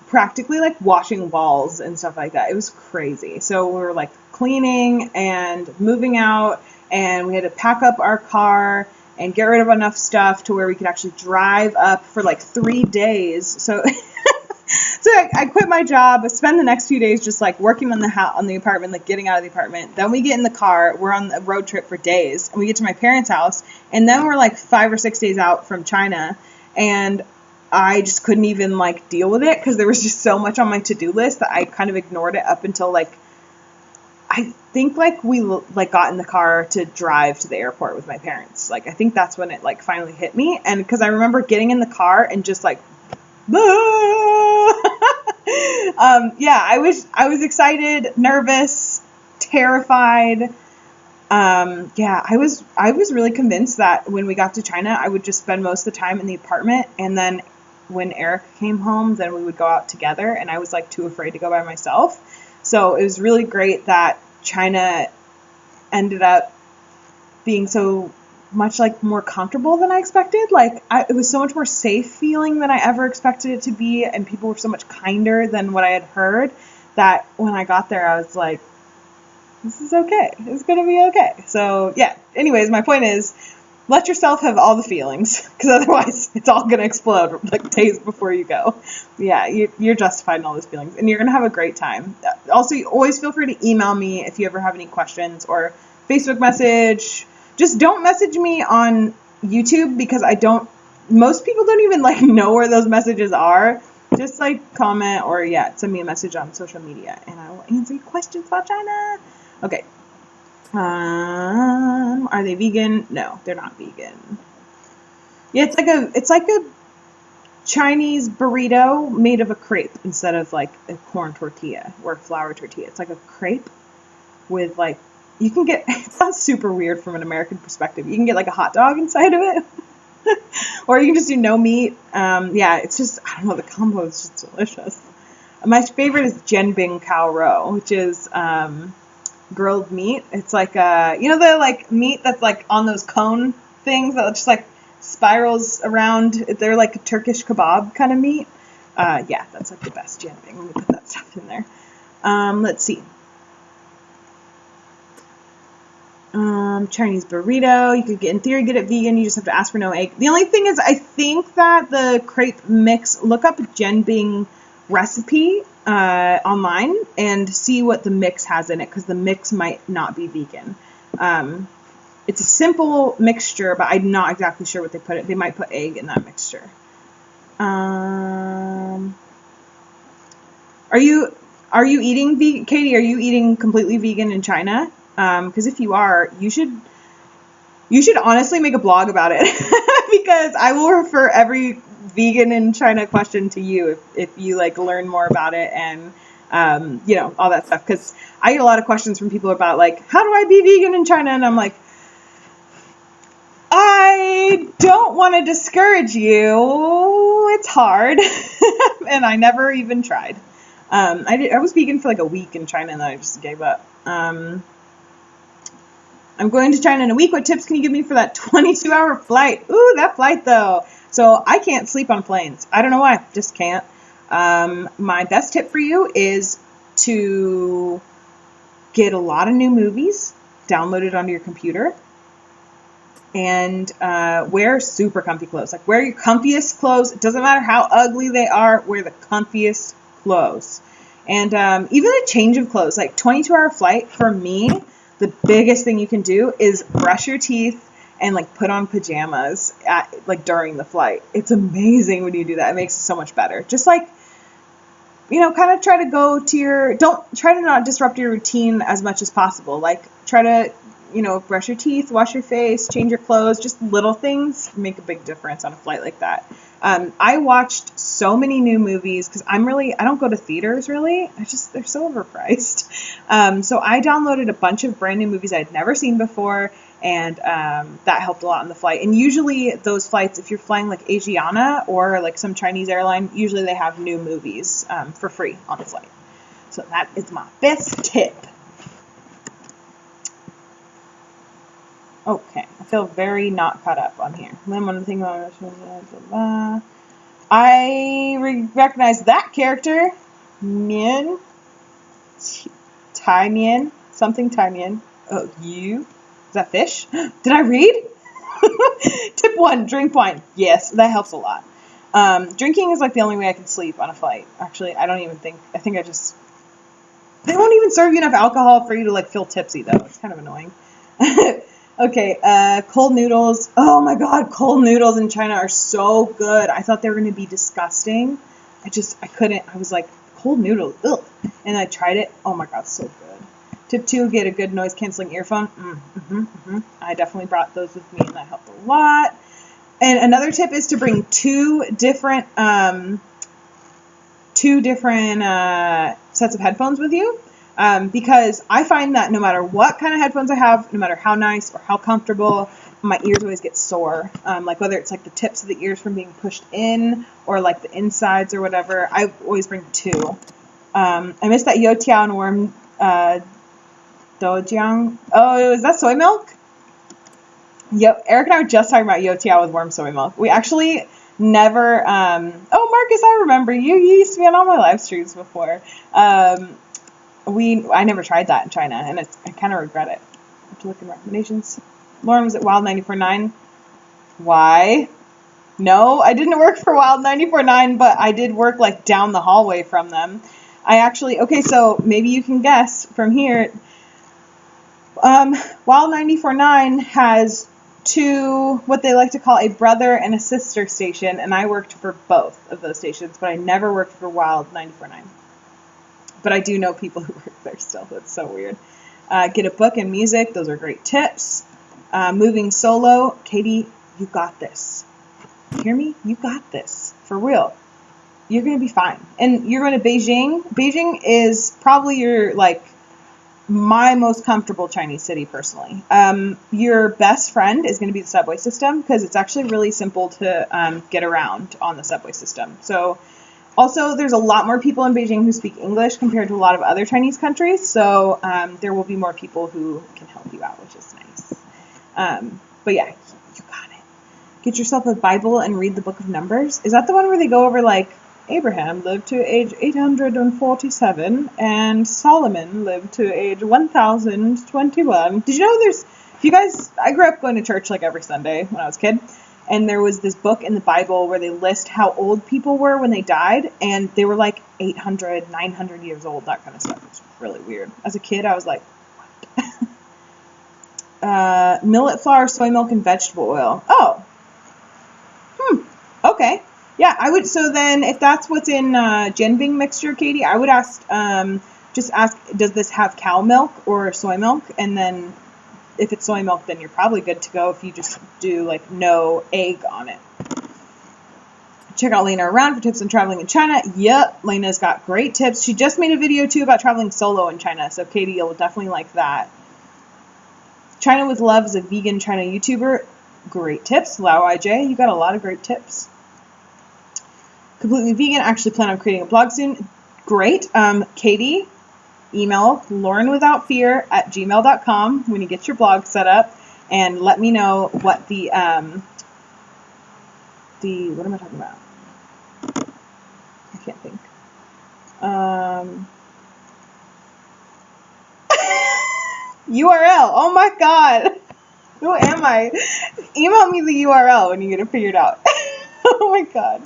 Speaker 1: practically like washing walls and stuff like that. It was crazy. So we were like cleaning and moving out, and we had to pack up our car and get rid of enough stuff to where we could actually drive up for like 3 days. So I quit my job, spend the next few days just like working on the apartment, like getting out of the apartment. Then we get in the car, we're on a road trip for days, and we get to my parents' house, and then we're like 5 or 6 days out from China, and I just couldn't even like deal with it, because there was just so much on my to-do list that I kind of ignored it up until like, I think like we like got in the car to drive to the airport with my parents. Like, I think that's when it like finally hit me. And because I remember getting in the car and just like, I was excited, nervous, terrified. I was really convinced that when we got to China, I would just spend most of the time in the apartment, and then when Eric came home, then we would go out together, and I was like too afraid to go by myself. So it was really great that China ended up being so much like more comfortable than I expected. Like, it was so much more safe feeling than I ever expected it to be, and people were so much kinder than what I had heard, that when I got there, I was like, this is okay. It's going to be okay. So yeah, anyways, my point is, let yourself have all the feelings, because otherwise it's all going to explode like days before you go. Yeah, you're justified in all those feelings, and you're going to have a great time. Also, you always feel free to email me if you ever have any questions, or Facebook message. Just don't message me on YouTube, because most people don't even like know where those messages are. Just like comment, or send me a message on social media, and I will answer your questions about China. Okay. Are they vegan? No, they're not vegan. Yeah, it's like a Chinese burrito made of a crepe instead of like a corn tortilla or a flour tortilla. It's like a crepe with like, you can get, it's not super weird from an American perspective. You can get like a hot dog inside of it. Or you can just do no meat. It's just, I don't know, the combo is just delicious. My favorite is Jianbing Cow Roe, which is grilled meat. It's like the like meat that's like on those cone things that just like spirals around. They're like a Turkish kebab kind of meat. That's like the best Jianbing. Let me put that stuff in there. Let's see. Chinese burrito. You could in theory get it vegan. You just have to ask for no egg. The only thing is, I think that the crepe mix, look up Jianbing recipe online and see what the mix has in it, because the mix might not be vegan. It's a simple mixture, but I'm not exactly sure what they put it. They might put egg in that mixture. Are you eating vegan, Katie? Are you eating completely vegan in China? Because if you are, you should honestly make a blog about it, because I will refer every vegan in China question to you if you like learn more about it, and all that stuff, because I get a lot of questions from people about like, how do I be vegan in China? And I'm like, I don't want to discourage you it's hard, and I never even tried. I was vegan for like a week in China, and then I just gave up. I'm going to China in a week. What tips can you give me for that 22-hour flight? Ooh, that flight though. So I can't sleep on planes. I don't know why, just can't. My best tip for you is to get a lot of new movies downloaded onto your computer, and wear super comfy clothes. Like, wear your comfiest clothes. It doesn't matter how ugly they are. Wear the comfiest clothes. And even a change of clothes. Like, 22-hour flight, for me, the biggest thing you can do is brush your teeth and like put on pajamas during the flight. It's amazing when you do that. It makes it so much better. Just like, kind of try to go to don't try to not disrupt your routine as much as possible. Like, try to, brush your teeth, wash your face, change your clothes, just little things make a big difference on a flight like that. I watched so many new movies because I don't go to theaters really. They're so overpriced. So I downloaded a bunch of brand new movies I'd never seen before, and that helped a lot on the flight. And usually those flights, if you're flying like Asiana or like some Chinese airline, usually they have new movies for free on the flight. So that is my best tip. Okay, I feel very not caught up on here. I recognize that character. Mian. Tai Mian. Something Tai Mian. Oh, you? Is that fish? Did I read? Tip 1, drink wine. Yes, that helps a lot. Drinking is like the only way I can sleep on a flight. Actually, I think they won't even serve you enough alcohol for you to like feel tipsy though. It's kind of annoying. Okay, cold noodles. Oh my god, cold noodles in China are so good. I thought they were going to be disgusting. I couldn't. I was like, cold noodles, ugh. And I tried it. Oh my god, so good. Tip 2, get a good noise canceling earphone. I definitely brought those with me, and that helped a lot. And another tip is to bring two different sets of headphones with you. Because I find that no matter what kind of headphones I have, no matter how nice or how comfortable, my ears always get sore. Like whether it's like the tips of the ears from being pushed in or like the insides or whatever, I always bring two. I missed that youtiao and worm dojiang. Oh, is that soy milk? Yep, Eric and I were just talking about youtiao with worm soy milk. We actually never, oh Marcus, I remember you used to be on all my live streams before. I never tried that in China, and I kind of regret it. I have to look in recommendations. Lauren was at Wild 94.9. Why? No, I didn't work for Wild 94.9, but I did work like down the hallway from them. Okay, so maybe you can guess from here. Wild 94.9 has two, what they like to call a brother and a sister station, and I worked for both of those stations, but I never worked for Wild 94.9. But I do know people who work there still. That's so weird. Get a book and music. Those are great tips. Moving solo. Katie, you got this. You hear me? You got this. For real. You're going to be fine. And you're going to Beijing. Beijing is probably my most comfortable Chinese city, personally. Your best friend is going to be the subway system, because it's actually really simple to get around on the subway system. So, also, there's a lot more people in Beijing who speak English compared to a lot of other Chinese countries, so there will be more people who can help you out, which is nice. But yeah, you got it. Get yourself a Bible and read the Book of Numbers. Is that the one where they go over, like, Abraham lived to age 847, and Solomon lived to age 1021? Did you know I grew up going to church like every Sunday when I was a kid. And there was this book in the Bible where they list how old people were when they died, and they were like 800, 900 years old, that kind of stuff. It's really weird. As a kid, I was like, what? Millet flour, soy milk, and vegetable oil. Oh. Okay. Yeah, I would. So then if that's what's in Jianbing mixture, Katie, I would just ask, does this have cow milk or soy milk? And then if it's soy milk, then you're probably good to go if you just do like no egg on it. Check out Lena around for tips on traveling in China. Yep, Lena's got great tips. She just made a video too about traveling solo in China, so Katie, you'll definitely like that. China with Love is a vegan China YouTuber. Great tips. Lao IJ, you got a lot of great tips. completely vegan. Actually plan on creating a blog soon. Great. Katie, email laurenwithoutfear@gmail.com when you get your blog set up, and let me know what the what am I talking about? I can't think. URL. Oh my god. Who am I? Email me the URL when you get it figured out. Oh my god.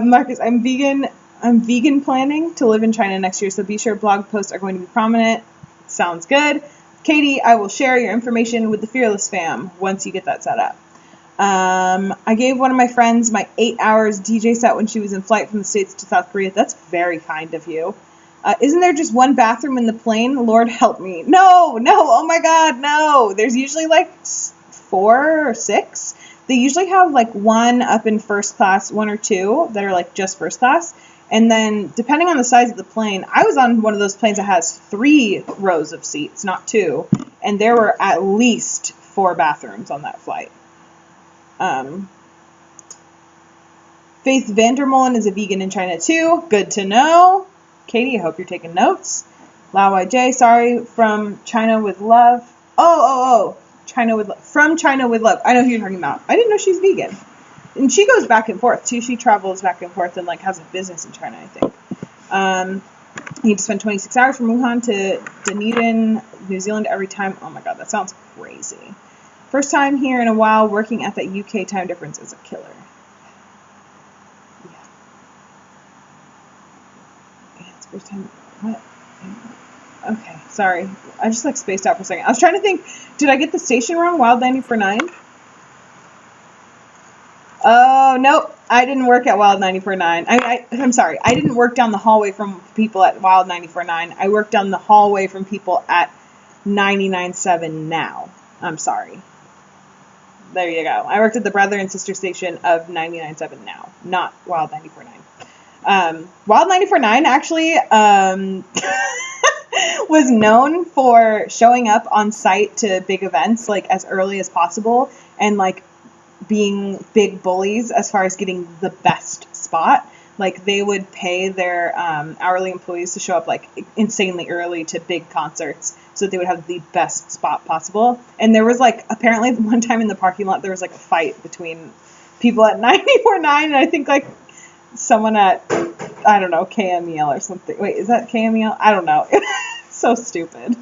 Speaker 1: Marcus, I'm vegan. I'm vegan planning to live in China next year, so be sure blog posts are going to be prominent. Sounds good. Katie, I will share your information with the Fearless fam once you get that set up. I gave one of my friends my 8 hours DJ set when she was in flight from the States to South Korea. That's very kind of you. Isn't there just one bathroom in the plane? Lord help me. No, oh my god, no. There's usually like 4 or 6. They usually have like one up in first class, 1 or 2 that are like just first class. And then depending on the size of the plane, I was on one of those planes that has 3 rows of seats, not 2. And there were at least 4 bathrooms on that flight. Faith Vandermolen is a vegan in China too. Good to know. Katie, I hope you're taking notes. Lao YJ, sorry, from China with love. From China with love. I know who you're talking about. I didn't know she's vegan. And she goes back and forth too. She travels back and forth and like has a business in China, I think. You need to spend 26 hours from Wuhan to Dunedin, New Zealand every time. Oh my god, that sounds crazy. First time here in a while, working at that UK time difference is a killer. First time, what? Okay, sorry. I just like spaced out for a second. I was trying to think, did I get the station wrong? Wild 94.9? Oh, nope. I didn't work at Wild 94.9. I'm sorry. I didn't work down the hallway from people at Wild 94.9. I worked down the hallway from people at 99.7 now. I'm sorry. There you go. I worked at the brother and sister station of 99.7 now, not Wild 94.9. Wild 94.9 actually was known for showing up on site to big events like as early as possible and like being big bullies as far as getting the best spot. Like they would pay their hourly employees to show up like insanely early to big concerts so that they would have the best spot possible. And there was like apparently one time in the parking lot there was like a fight between people at 94.9 and I think like someone at, I don't know, KMEL or something. Wait, is that KMEL? I don't know. So stupid.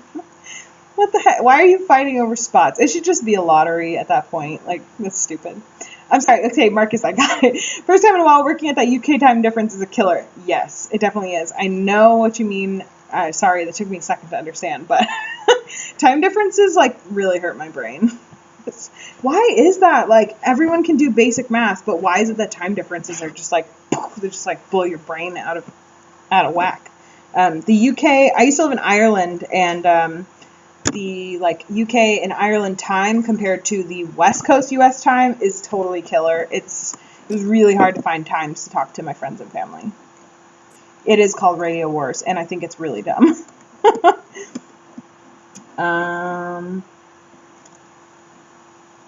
Speaker 1: What the heck? Why are you fighting over spots? It should just be a lottery at that point. Like, that's stupid. I'm sorry. Okay, Marcus, I got it. First time in a while working at that UK time difference is a killer. Yes, it definitely is. I know what you mean. Sorry, that took me a second to understand, but time differences, like, really hurt my brain. Why is that? Like, everyone can do basic math, but why is it that time differences are just like, they just like blow your brain out of whack? The UK, I used to live in Ireland, and the like UK and Ireland time compared to the West Coast US time is totally killer. It was really hard to find times to talk to my friends and family. It is called Radio Wars, and I think it's really dumb.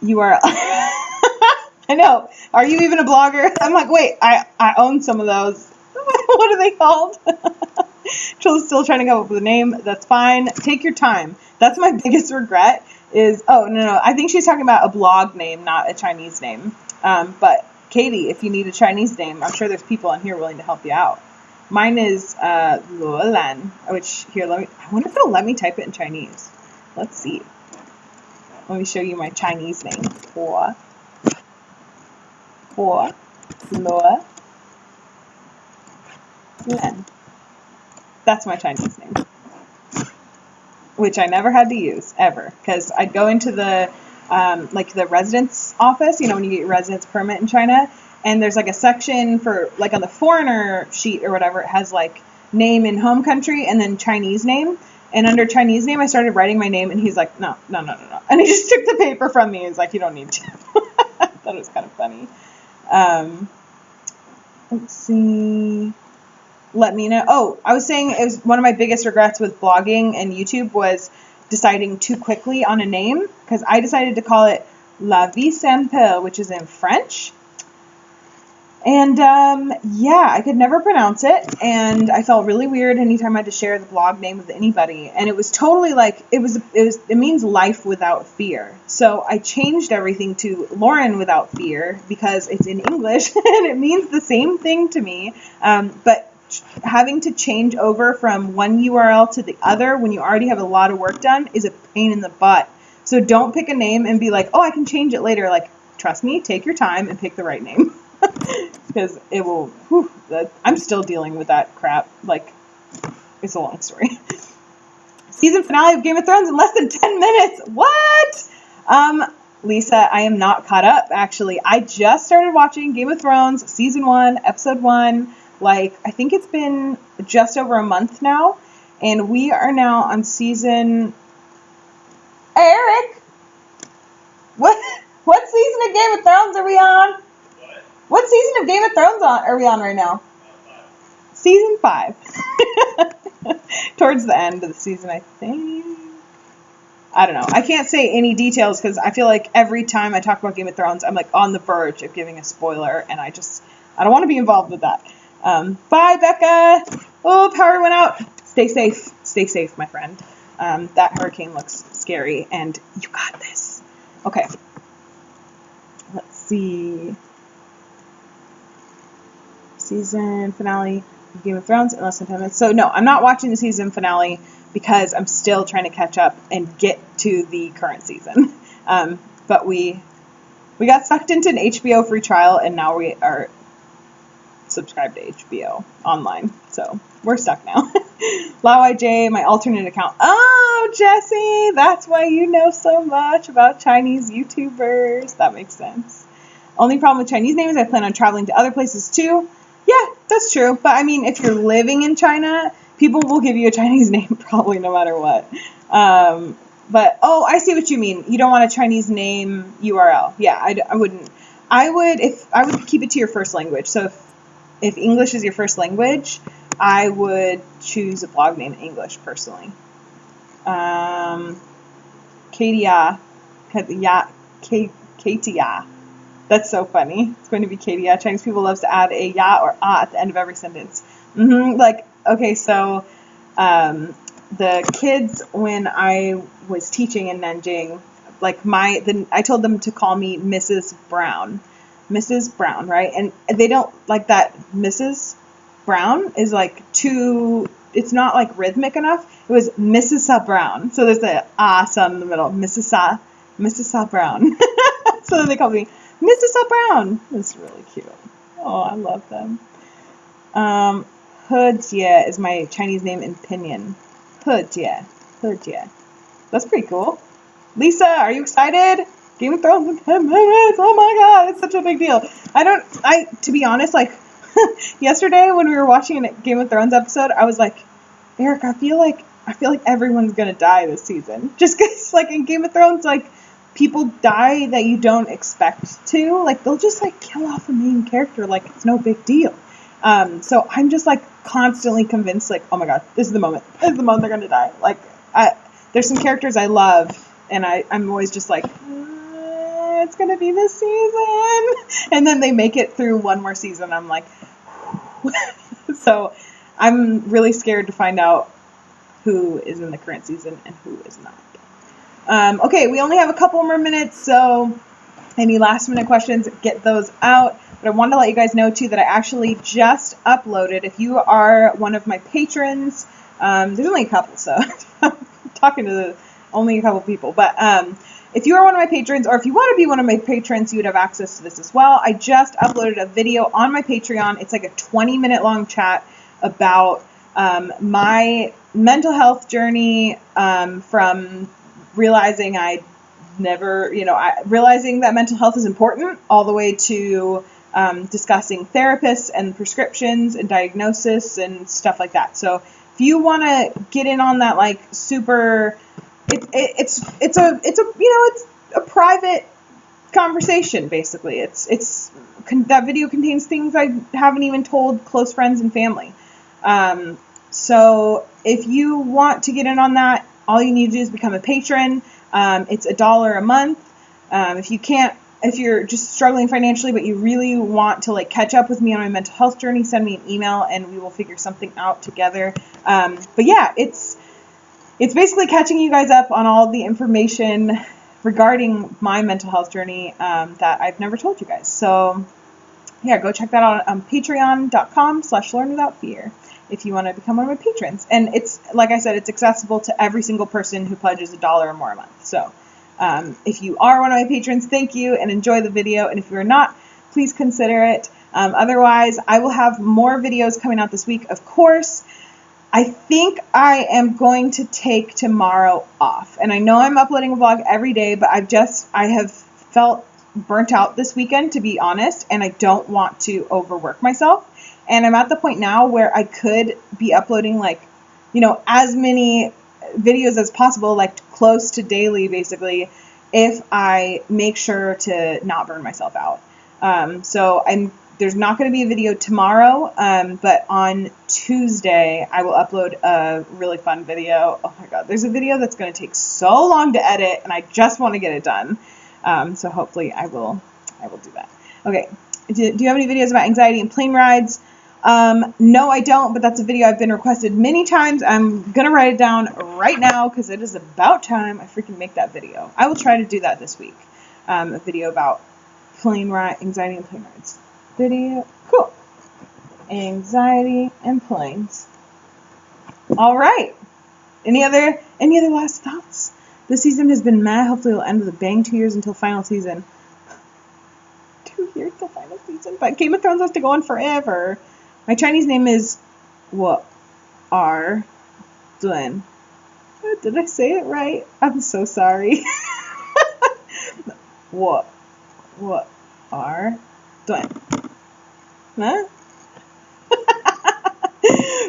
Speaker 1: URL. I know. Are you even a blogger? I'm like, wait, I own some of those. What are they called? Still trying to come up with a name. That's fine. Take your time. That's my biggest regret is, no. I think she's talking about a blog name, not a Chinese name. But Katie, if you need a Chinese name, I'm sure there's people on here willing to help you out. Mine is Luolan, which here, I wonder if it'll let me type it in Chinese. Let's see. Let me show you my Chinese name. Luolan. That's my Chinese name, which I never had to use ever, because I'd go into the like the residence office, when you get your residence permit in China, and there's like a section for like on the foreigner sheet or whatever, it has like name in home country and then Chinese name. And under Chinese name, I started writing my name, and he's like, no. And he just took the paper from me. He's like, you don't need to. I thought it was kind of funny. Let's see. Let me know. Oh, I was saying it was one of my biggest regrets with blogging and YouTube was deciding too quickly on a name, because I decided to call it La Vie Simple, which is in French. And yeah, I could never pronounce it, and I felt really weird anytime I had to share the blog name with anybody. And it was totally like it means life without fear. So I changed everything to Lauren Without Fear because it's in English and it means the same thing to me. But having to change over from one URL to the other when you already have a lot of work done is a pain in the butt. So don't pick a name and be like, oh, I can change it later. Like, trust me, take your time and pick the right name. Because it will, I'm still dealing with that crap. Like, it's a long story. Season finale of Game of Thrones in less than 10 minutes. What? Lisa, I am not caught up, actually. I just started watching Game of Thrones season 1, episode 1. Like, I think it's been just over a month now. And we are now on season... Eric! What season of Game of Thrones are we on? What season of Game of Thrones are we on right now? Season 5. Towards the end of the season, I think. I don't know. I can't say any details because I feel like every time I talk about Game of Thrones, I'm like on the verge of giving a spoiler, and I don't want to be involved with that. Bye, Becca. Oh, power went out. Stay safe. Stay safe, my friend. That hurricane looks scary, and you got this. Okay. Let's see. Season finale of Game of Thrones in less than 10 minutes. So no, I'm not watching the season finale because I'm still trying to catch up and get to the current season. But we got sucked into an HBO free trial, and now we are subscribed to HBO online. So we're stuck now. LaoIJ, my alternate account. Oh, Jesse, that's why you know so much about Chinese YouTubers. That makes sense. Only problem with Chinese names, I plan on traveling to other places too. Yeah, that's true. But I mean, if you're living in China, people will give you a Chinese name probably no matter what. But, oh, I see what you mean. You don't want a Chinese name URL. Yeah, I wouldn't. I would keep it to your first language. So if English is your first language, I would choose a blog name in English personally. Katia. Katia. That's so funny. It's going to be Katia. Chinese people loves to add a ya or a at the end of every sentence. Like, okay, so the kids, when I was teaching in Nanjing, like I told them to call me Mrs. Brown. Mrs. Brown, right? And they don't like that Mrs. Brown is like too, it's not like rhythmic enough. It was Mrs. Brown. So there's the sound in the middle. Mrs. Brown. So then they called me Mrs. Brown. That's really cute. Oh, I love them. Hejie is my Chinese name in Pinyin. Hejie. That's pretty cool. Lisa, are you excited? Game of Thrones in 10 minutes. Oh my god, it's such a big deal. To be honest, like, yesterday when we were watching a Game of Thrones episode, I was like, Eric, I feel like everyone's gonna die this season. Just because, like, in Game of Thrones, like, people die that you don't expect to. Like, they'll just, like, kill off a main character like it's no big deal. So I'm just, like, constantly convinced, like, oh my god, this is the moment. This is the moment they're gonna die. Like, there's some characters I love, and I'm always just like, it's gonna be this season. And then they make it through one more season. I'm like, so I'm really scared to find out who is in the current season and who is not. Okay, we only have a couple more minutes, so any last minute questions, get those out. But I wanted to let you guys know too that I actually just uploaded. If you are one of my patrons, there's only a couple, so I'm talking to only a couple people. But if you are one of my patrons, or if you want to be one of my patrons, you would have access to this as well. I just uploaded a video on my Patreon. It's like a 20-minute long chat about my mental health journey from realizing realizing that mental health is important, all the way to discussing therapists and prescriptions and diagnosis and stuff like that. So if you want to get in on that, like, super, it's a private conversation, basically. That video contains things I haven't even told close friends and family. So if you want to get in on that, all you need to do is become a patron. It's $1 a month. If you can't if you're just struggling financially, but you really want to like catch up with me on my mental health journey, send me an email and we will figure something out together. But yeah, it's basically catching you guys up on all the information regarding my mental health journey that I've never told you guys. So yeah, go check that out on patreon.com/laurenwithoutfear if you want to become one of my patrons. And it's, like I said, it's accessible to every single person who pledges $1 or more a month. So if you are one of my patrons, thank you and enjoy the video. And if you're not, please consider it. Otherwise, I will have more videos coming out this week, of course. I think I am going to take tomorrow off. And I know I'm uploading a vlog every day, but I have felt burnt out this weekend, to be honest, and I don't want to overwork myself. And I'm at the point now where I could be uploading like, as many videos as possible, like close to daily, basically, if I make sure to not burn myself out. So there's not going to be a video tomorrow, but on Tuesday, I will upload a really fun video. Oh my God, there's a video that's going to take so long to edit, and I just want to get it done. So hopefully I will do that. Okay, do you have any videos about anxiety and plane rides? No, I don't, but that's a video I've been requested many times. I'm going to write it down right now because it is about time I freaking make that video. I will try to do that this week. A video about anxiety and plane rides. Video, cool. Anxiety and planes. All right. Any other last thoughts? This season has been mad. Hopefully it'll end with a bang. 2 years until final season. 2 years till final season. But Game of Thrones has to go on forever. My Chinese name is What Are Duen. Did I say it right? I'm so sorry. What Are Duen. Huh?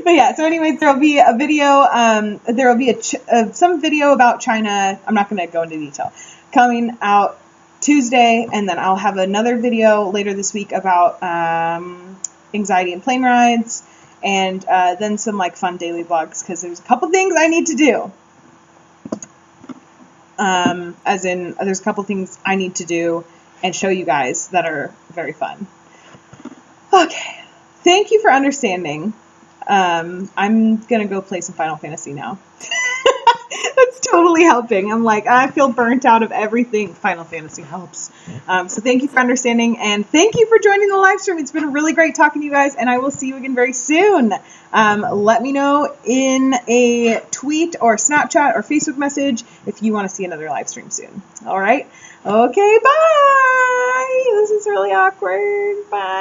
Speaker 1: But yeah, so anyways, there will be a video, there will be some video about China, I'm not going to go into detail, coming out Tuesday, and then I'll have another video later this week about anxiety and plane rides, and then some like fun daily vlogs, because there's a couple things I need to do. As in, there's a couple things I need to do and show you guys that are very fun. Okay, thank you for understanding. I'm gonna go play some Final Fantasy now. That's totally helping. I'm like, I feel burnt out of everything. Final Fantasy helps. So thank you for understanding, and thank you for joining the live stream. It's been really great talking to you guys, and I will see you again very soon. Let me know in a tweet or Snapchat or Facebook message if you want to see another live stream soon. All right? Okay, bye! This is really awkward. Bye.